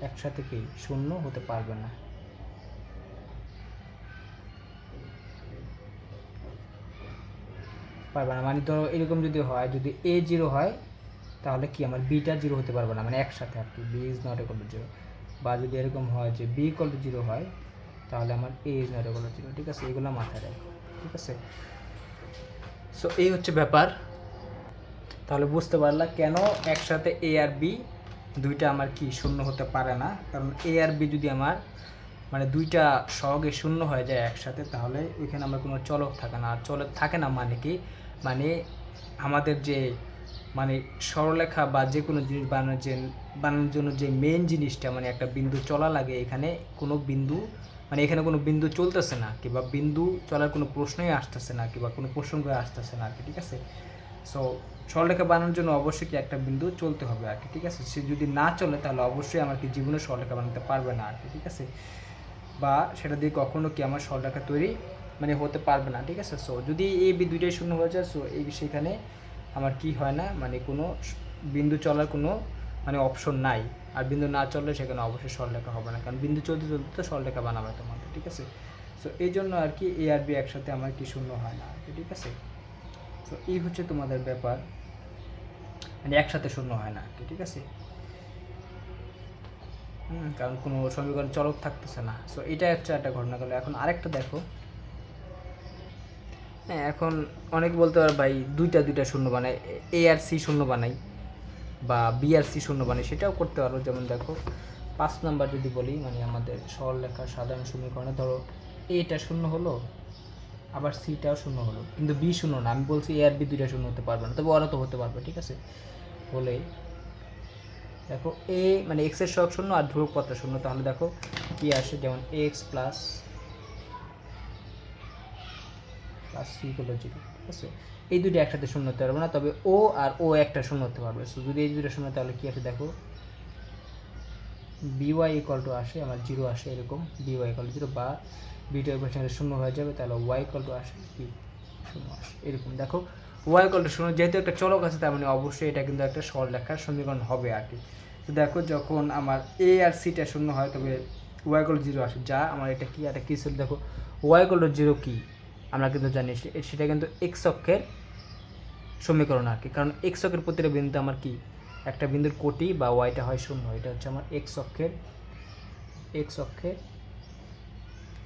একসাথে কি শূন্য হতে পারবে না, মানে ধরো এরকম যদি হয়, যদি এ 0 হয় তাহলে কি আমার বিটা 0 হতে পারবে না, মানে একসাথে আর কি, B is not equal to 0। বা যদি এরকম হয় যে বি ইকুয়াল টু 0 হয় তাহলে আমার এ ইজ নট ইকুয়াল টু 0, ঠিক আছে। এগুলো মাথায় রাখো, ঠিক আছে। সো এই হচ্ছে ব্যাপার, তাহলে বুঝতে পারলা কেন একসাথে এ আর বি দুইটা আমার কি শূন্য হতে পারে না। কারণ এ আর বি যদি আমার মানে দুইটা সহগে শূন্য হয়ে যায় একসাথে তাহলে ওইখানে আমার কোনো চলক থাকে না। আর চলক থাকে না মানে কি, মানে আমাদের যে মানে সরলরেখা বা যে কোনো জিনিস বানানোর জন্য যে মেন জিনিসটা মানে একটা বিন্দু চলা লাগে, এখানে কোনো বিন্দু মানে এখানে কোনো বিন্দু চলতেছে না, কিংবা বিন্দু চলার কোনো প্রশ্নই আসতেছে না, কিংবা কোনো প্রসঙ্গ আসতেছে না আর কি, ঠিক আছে। সো সরলরেখা বানানোর জন্য অবশ্যই কি একটা বিন্দু চলতে হবে আর কি, ঠিক আছে। সে যদি না চলে তাহলে অবশ্যই আমার কি জীবনে সরলরেখা বানাতে পারবে না আর কি, ঠিক আছে। বা সেটা দিয়ে কখনো কি আমার সরলরেখা তৈরি মানে হতে পারবে না, ঠিক আছে। সো যদি এ বি দুইটাই শূন্য হয়ে যায়, সো এই সেখানে আমার কি হয় না, মানে কোনো বিন্দু চলার কোনো মানে অপশন নাই। আর বিন্দু না চললে সেখানে অবশ্যই সরলরেখা হবে না, কারণ বিন্দু চলতে চলতে তো সরলরেখা বানাবে তোমাদের, ঠিক আছে। সো এই জন্য আর কি এ আর বি একসাথে আমার কি শূন্য হয় না আর কি, ঠিক আছে। সো এই হচ্ছে তোমাদের ব্যাপার, মানে একসাথে শূন্য হয় না আর কি, ঠিক আছে। কারণ কোনো সমীকরণ চলক থাকতেছে না। সো এটা হচ্ছে একটা ঘটনা গেল। এখন আরেকটা দেখো, হ্যাঁ এখন অনেক বলতে পারে ভাই দুইটা শূন্য বানাই, এ আর সি শূন্য বানাই বা বি আর সি শূন্য বানাই, সেটাও করতে পারো। যেমন দেখো 5 নাম্বার যদি বলি, মানে আমাদের সরলরেখার সাধারণ সমীকরণে ধরো এটা শূন্য হলো, আবার সিটাও শূন্য হলো, কিন্তু বি শূন্য না। আমি বলছি এ আর বি দুইটা শূন্য হতে পারবে না, তবে ওরা তো হতে পারবে, ঠিক আছে। বলে দেখো এ মানে এক্সের সহগ শূন্য আর ধ্রুবক পদটা শূন্য, তাহলে দেখো কি আসে, যেমন এক্স প্লাস সি হলো 0, ঠিক আছে। এই দুটো একসাথে শূন্য হতে পারবে না, তবে ও আর ও একটা শূন্য হতে পারবে। সো যদি এই দুটো শূন্য, তাহলে কি আসে দেখো, বিওয়াই ইকুয়াল টু আসে আমার 0 আসে, এরকম বিওয়াই ইকুয়াল টু 0, বা বিটা ইকুয়েশনে শূন্য হয়ে যাবে, তাহলে ওয়াই ইকুয়াল টু আসে কি শূন্য আসে, এরকম দেখো। ওয়াই ইকুয়াল টু শূন্য, যেহেতু একটা চলক আছে, তার মানে অবশ্যই এটা কিন্তু একটা সরলরেখার সমীকরণ হবে আর কি। তো দেখো যখন আমার এ আর সিটা শূন্য হয়, তবে ওয়াই ইকুয়াল টু 0 আসে, যা আমার এটা কি, এটা কী ছিল দেখো, ওয়াই ইকুয়াল টু 0 কি আমরা কিন্তু জানি, সেটা কিন্তু এক্স অক্ষের সমীকরণ আর কি। কারণ এক্স অক্ষের প্রতিটা বিন্দুতে আমার কি একটা বিন্দুর কোটি বা ওয়াইটা হয় শূন্য, এটা হচ্ছে আমার এক্স অক্ষের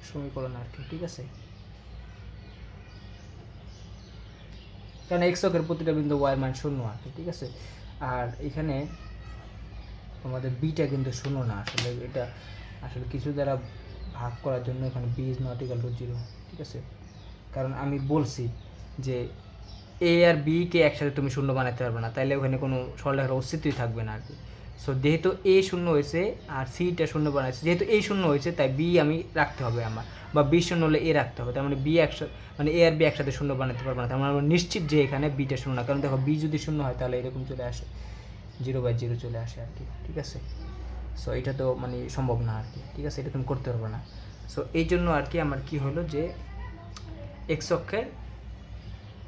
সমীকরণ আর কি, ঠিক আছে। কারণ এক্স অক্ষের প্রতিটা বিন্দু ওয়াইয়ের মান শূন্য আর কি, ঠিক আছে। আর এখানে তোমাদের বিটা কিন্তু শূন্য না, আসলে এটা আসলে কিছু দ্বারা ভাগ করার জন্য এখানে B is not equal to 0, ঠিক আছে। কারণ আমি বলছি যে এ আর বি কে একসাথে তুমি শূন্য বানাতে পারবে না, তাইলে ওখানে কোনো সরলরেখার অস্তিত্বই থাকবে না আর কি। সো যেহেতু এ শূন্য হয়েছে আর সিটা শূন্য বানাইছে, যেহেতু এ শূন্য হয়েছে তাই বি আমি রাখতে হবে আমার, বা বি শূন্য হলে এ রাখতে হবে, তার মানে বি একসাথে, মানে এ আর বি একসাথে শূন্য বানাতে পারবে না, তার মানে আমরা নিশ্চিত যে এখানে বিটা শূন্য না। কারণ দেখো বি যদি শূন্য হয় তাহলে এরকম চলে আসে, 0/0 চলে আসে আর কি, ঠিক আছে। সো এটা তো মানে সম্ভব না আর কি, ঠিক আছে, এটা তুমি করতে পারবে না। সো এই জন্য আর কি আমার কি হলো যে এক্স অক্ষের,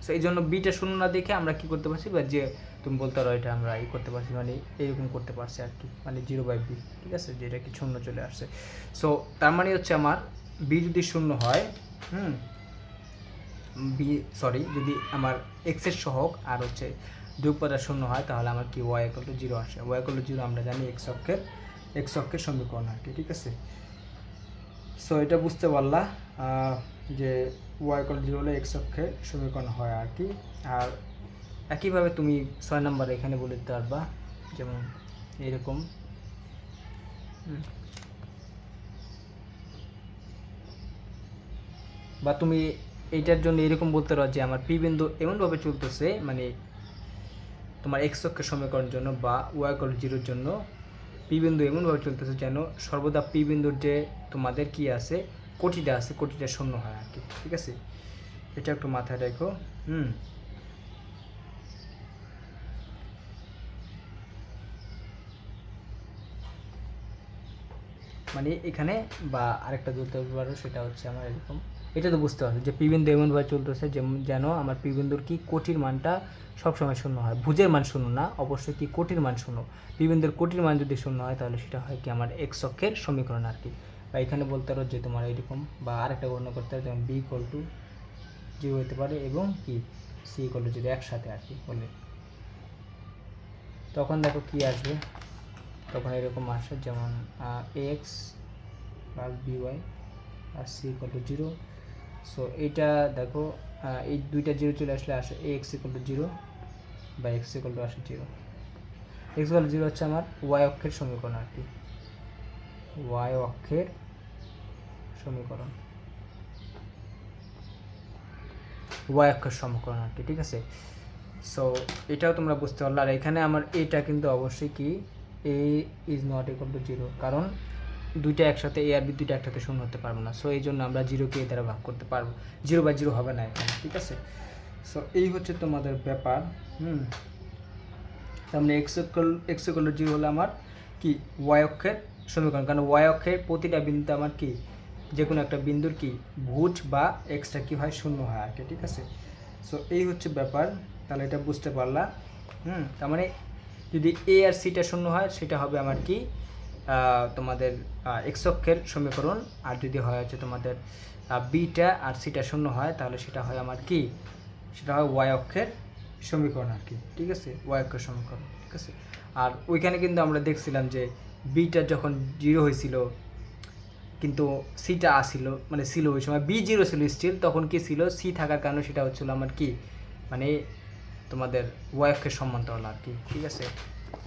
সো এই জন্য বিটা শূন্য না দেখে আমরা কি করতে পারছি, বা যে তুমি বলতে পারো এটা আমরা ই করতে পারছি, মানে এইরকম করতে পারছি আর কি, মানে 0/b, ঠিক আছে, যেটা কি শূন্য চলে আসছে। সো তার মানে হচ্ছে আমার বি যদি শূন্য হয়, যদি আমার এক্সের সহগ আর হচ্ছে ধ্রুবপদটা শূন্য হয়, তাহলে আমার কি ওয়াই ইকুয়াল টু 0 আসে। ওয়াই ইকুয়াল টু 0 আমরা জানি এক্স অক্ষের সমীকরণ আর কি, ঠিক আছে। সো এটা বুঝতে পারলা যে ওয়াই ইকুয়াল টু 0 হলে এক্স অক্ষের সমীকরণ হয় আর কি। আর একইভাবে তুমি 6 নম্বর এখানে বলে দিতে পারবা, যেমন এরকম বা তুমি এইটার জন্য এরকম বলতে পারো যে আমার পি বিন্দু এমনভাবে চলতেছে, মানে তোমার এক্স অক্ষের সমীকরণের জন্য বা ওয়াই ইকুয়াল টু 0 জন্য পি বিন্দু এমনভাবে চলতেছে যেন সর্বদা পি বিন্দুর যে তোমাদের কি আছে, কোটিটা আছে, কোটিটা শূন্য হয় আর কি, ঠিক আছে। এটা একটু মাথায় রেখো। মানে এখানে বা আরেকটা বলতে পারো, সেটা হচ্ছে আমার এরকম, এটা তো বুঝতে পারছো যে পি বিন্দু এমনভাবে চলতেছে যেন আমার পি বিন্দুর কি কোটির মানটা সবসময় শূন্য হয়, ভুজের মান শূন্য না, অবশ্যই কি কোটির মান শূন্য। পি বিন্দুর কোটির মান যদি শূন্য হয়, তাহলে সেটা হয় কি আমার এক্স অক্ষের সমীকরণ আর কি। বা এখানে বলতে পারো যে তোমার এরকম, বা আরেকটা গণনা করতে পারো, যেমন বি ইকুয়াল টু 0 হতে পারে এবং কি সি ইকুয়াল টু 0 একসাথে আর কি বলে, তখন দেখো কি আসবে, তখন এরকম আসে যেমন এক্স প্লাস বিওয়াই আর সি ইকুয়াল টু 0। সো এইটা দেখো এই দুইটা 0 চলে আসলে আসে এ এক্স ইকুয়াল টু 0 বা এক্স ইকুয়াল টু আসে 0। এক্স ইকুয়াল টু 0 হচ্ছে আমার ওয়াই অক্ষের সমীকরণ আর কি, ওয়াই অক্ষের সমীকরণ, ওয়াই অক্ষের সমীকরণ আর কি, ঠিক আছে। সো এটাও তোমরা বুঝতে পারলে। আর এখানে আমার এটা কিন্তু অবশ্যই কি এ ইজ নট ইকুয়াল টু 0, কারণ দুইটা একসাথে এ আর বি দুইটা একসাথে শূন্য হতে পারবো না। সো এই জন্য আমরা 0কে এ দ্বারা ভাগ করতে পারবো, 0/0 হবে না এখানে, ঠিক আছে। সো এই হচ্ছে তোমাদের ব্যাপার। তার মানে এক্স ইকুয়াল টু 0 হলে আমার কি ওয়াই অক্ষের সমীকরণ, কারণ ওয়াই অক্ষের প্রতিটা বিন্দুতে আমার কি যে কোনো একটা বিন্দুর কি ভুজ বা এক্সট্রা কি হয় শূন্য হয় আর কি, ঠিক আছে। সো এই হচ্ছে ব্যাপার, তাহলে এটা বুঝতে পারলা। তার মানে যদি এ আর সিটা শূন্য হয় সেটা হবে আমার কি তোমাদের এক্স অক্ষের সমীকরণ, আর যদি হয় হচ্ছে তোমাদের বিটা আর সিটা শূন্য হয় তাহলে সেটা হয় আমার কি, সেটা হয় ওয়াই অক্ষের সমীকরণ আর কি, ঠিক আছে, ওয়াই অক্ষের সমীকরণ, ঠিক আছে। আর ওইখানে কিন্তু আমরা দেখছিলাম যে বিটা যখন 0 হয়েছিল কিন্তু সিটা আসিল, মানে ছিল ওই সময় বি 0 ছিল স্টিল, তখন কি ছিল, সি থাকার কারণে সেটা হচ্ছিল আমার কি, মানে তোমাদের ওয়াই অক্ষের সমান্তরাল আর কি, ঠিক আছে।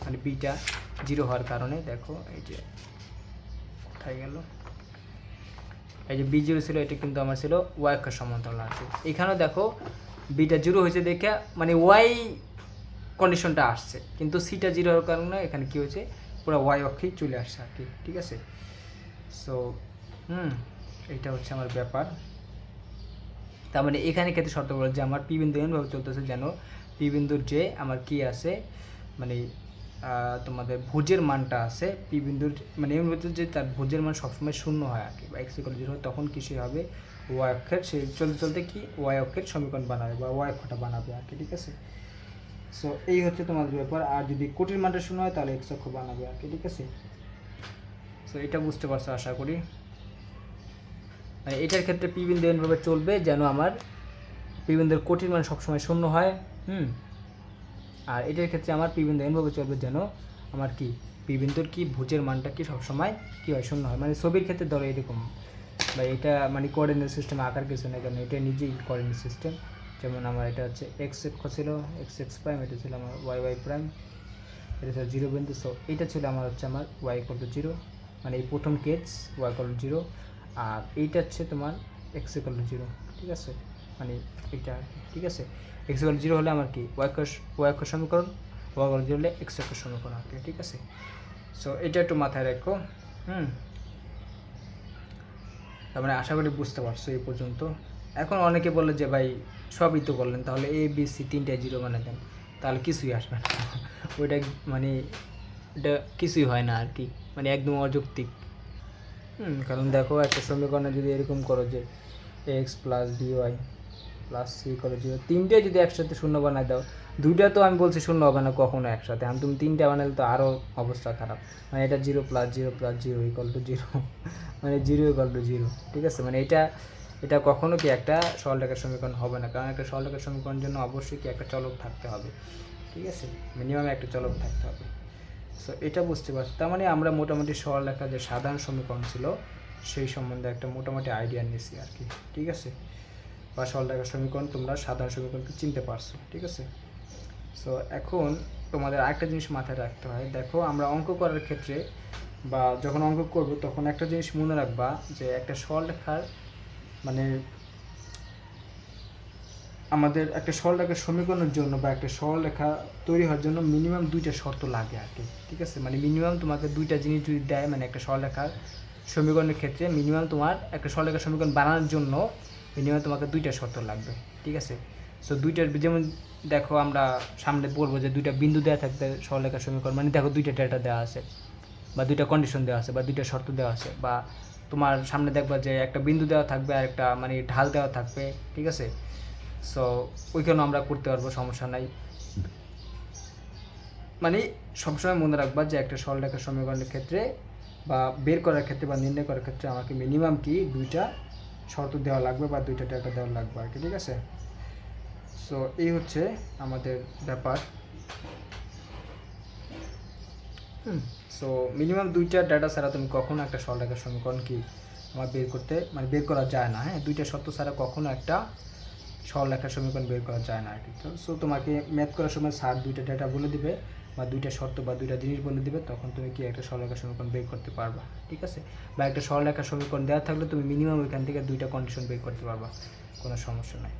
মানে বিটা 0 হওয়ার কারণে দেখো এই যে কোথায় গেল, এই যে বি 0 ছিল, এটা কিন্তু আমার ছিল ওয়াই অক্ষের সমান্তরাল আর কি। এখানেও দেখো বিটা 0 হয়েছে দেখে মানে ওয়াই কন্ডিশনটা আসছে, কিন্তু সিটা 0 হওয়ার কারণে এখানে কি হয়েছে, পুরো ওয়াই অক্ষেই চলে আসছে আর কি, ঠিক আছে। সো এইটা হচ্ছে আমার ব্যাপার। তার মানে এখানে ক্ষেত্রে শর্ত বলে যে আমার পি বিন্দু এমনভাবে চলতেছে যেন পি বিন্দুর যে আমার কি আছে, মানে তোমাদের ভুজের মানটা আছে পি বিন্দুর, মানে এমন বলতে যে তার ভুজের মান সবসময় শূন্য হয় আর কি, বা এক্স ইকুয়াল 0 হয়, তখন কিসে হবে, ওয়াই অক্ষের সে চলতে চলতে কি ওয়াই অক্ষের সমীকরণ বানাবে বা ওয়াই অক্ষটা বানাবে আর কি, ঠিক আছে। সো এই হচ্ছে তোমাদের ব্যাপার। আর যদি কোটির মানটা শূন্য হয় তাহলে এক্স অক্ষ বানাবে আর কি, ঠিক আছে। সো এটা বুঝতে পারছো আশা করি। মানে এটার ক্ষেত্রে পি বিন্দু এমনভাবে চলবে যেন আমার পি বিন্দুর কোটির মান সবসময় শূন্য হয়, আর এটার ক্ষেত্রে আমার পি বিন্দু এমনভাবে চলবে যেন আমার কি পি বিন্দুর কি ভুজের মানটা কি সবসময় কী হয়, শূন্য হয়। মানে ছবির ক্ষেত্রে ধরো এরকম, বা এটা মানে কোঅর্ডিনেট সিস্টেম আঁকার কিছু না, কারণ এটা নিজেই কোঅর্ডিনেট সিস্টেম। যেমন আমার এটা হচ্ছে এক্স অক্ষ ছিল এক্স এক্স প্রাইম, এটা ছিল আমার ওয়াই ওয়াই প্রাইম, এটা ছিল 0 বিন্দু। সো এইটা ছিল আমার হচ্ছে আমার ওয়াই ইকুয়াল টু 0, মানে এই প্রথম কেস ওয়াই ইকুয়াল টু 0, আর এইটা হচ্ছে তোমার এক্স ইকুয়াল টু 0, ঠিক আছে, মানে এইটা, ঠিক আছে। এক্স ইকুয়াল 0 হলে আমার কি ওয়াই অক্ষের সমীকরণ, ওয়াই ইকুয়াল 0 হলে এক্স অক্ষের সমীকরণ আর কি, ঠিক আছে। সো এটা একটু মাথায় রাখো। তার মানে আশা করি বুঝতে পারছো এই পর্যন্ত। এখন অনেকে বলে যে ভাই সবই তো বললেন, তাহলে এ বি সি 3টা 0 বানিয়ে দেন, তাহলে কিছুই আসবে না। ওইটা মানে এটা কিছুই হয় না আর কি, মানে একদম অযৌক্তিক। কারণ দেখো একটা সমীকরণে যদি এরকম করো যে x plus D Y plus C করে 0, 3টে যদি একসাথে শূন্য বানায় দাও, 2টা তো আমি বলছি শূন্য হবে না কখনো একসাথে, আমি তুমি 3টা বানালে তো আরও অবস্থা খারাপ। মানে এটা 0 প্লাস 0 প্লাস 0 ইকুয়াল টু 0, মানে 0 ইকুয়াল টু 0, ঠিক আছে। মানে এটা কখনো কি একটা সরলরেখার সমীকরণ হবে না, কারণ একটা সরলরেখার সমীকরণের জন্য অবশ্যই কি একটা চলক থাকতে হবে, ঠিক আছে, মিনিমাম একটা চলক থাকতে হবে। সো এটা বুঝতে পারছি। তার মানে আমরা মোটামুটি সরলরেখার যে সাধারণ সমীকরণ ছিল সেই সম্বন্ধে একটা মোটামুটি আইডিয়া নিয়েছি আর কি, ঠিক আছে। বা সরলরেখার সমীকরণ তোমরা সাধারণ সমীকরণকে চিনতে পারছো, ঠিক আছে। সো এখন তোমাদের আরেকটা জিনিস মাথায় রাখতে হয়, দেখো আমরা অঙ্ক করার ক্ষেত্রে বা যখন অঙ্ক করব তখন একটা জিনিস মনে রাখবা যে একটা সরলরেখার মানে আমাদের একটা সরলরেখার সমীকরণের জন্য বা একটা সরলরেখা তৈরি হওয়ার জন্য মিনিমাম 2টা শর্ত লাগে আর কি, ঠিক আছে। মানে মিনিমাম তোমাকে 2টা জিনিস যদি দেয়, মানে একটা সরলরেখার সমীকরণের ক্ষেত্রে মিনিমাম তোমার একটা সরলরেখার সমীকরণ বানানোর জন্য মিনিমাম তোমাকে 2টা শর্ত লাগবে, ঠিক আছে। সো 2টার যেমন দেখো আমরা সামনে বলবো যে 2টা বিন্দু দেওয়া থাকবে সরলরেখার সমীকরণ, মানে দেখো 2টা ডেটা দেওয়া আছে বা 2টা কন্ডিশন দেওয়া আছে বা 2টা শর্ত দেওয়া আছে, বা তোমার সামনে দেখবা যে একটা বিন্দু দেওয়া থাকবে আর একটা মানে ঢাল দেওয়া থাকবে, ঠিক আছে। সো ওইখানেও আমরা করতে পারবো, সমস্যা নাই। মানে সবসময় মনে রাখবা যে একটা সরলরেখার সমীকরণের ক্ষেত্রে বা বের করার ক্ষেত্রে বা নির্ণয় করার ক্ষেত্রে আমাকে মিনিমাম কি 2টা শর্ত দেওয়া লাগবে বা 2টা ডেটা দেওয়া লাগবে আর কি, ঠিক আছে। সো এই হচ্ছে আমাদের ব্যাপার। সো মিনিমাম 2টা ডেটা ছাড়া তুমি কখনো একটা সরলরেখার সমীকরণ কি আমার বের করা যায় না। 2টা শর্ত ছাড়া কখনো একটা সরলরেখার সমীকরণ বের করা যায় না আর কি। সো তোমাকে ম্যাথ করার সময় স্যার 2টা ডেটা বলে দিবে বা 2টা শর্ত বা 2টা জিনিস বলে দিবে, তখন তুমি কি একটা সরলরেখার সমীকরণ বের করতে পারবা, ঠিক আছে। বা একটা সরলরেখার সমীকরণ দেওয়া থাকলে তুমি মিনিমাম ওইখান থেকে 2টা কন্ডিশন বের করতে পারবা, কোনো সমস্যা নাই।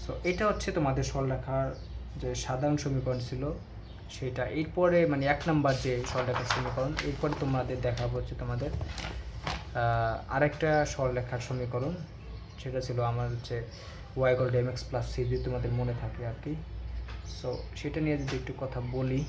সো এটা হচ্ছে তোমাদের সরলরেখার যে সাধারণ সমীকরণ ছিল সেটা। এরপরে মানে 1 নাম্বার যে সরলরেখার সমীকরণ, এরপরে তোমাদের দেখাবো হচ্ছে তোমাদের আরেকটা সরলরেখার সমীকরণ, সেটা ছিল আমার হচ্ছে Y equal to mx plus C, যদি তোমাদের মনে থাকে আর কি। সো সেটা নিয়ে যদি একটু কথা বলি,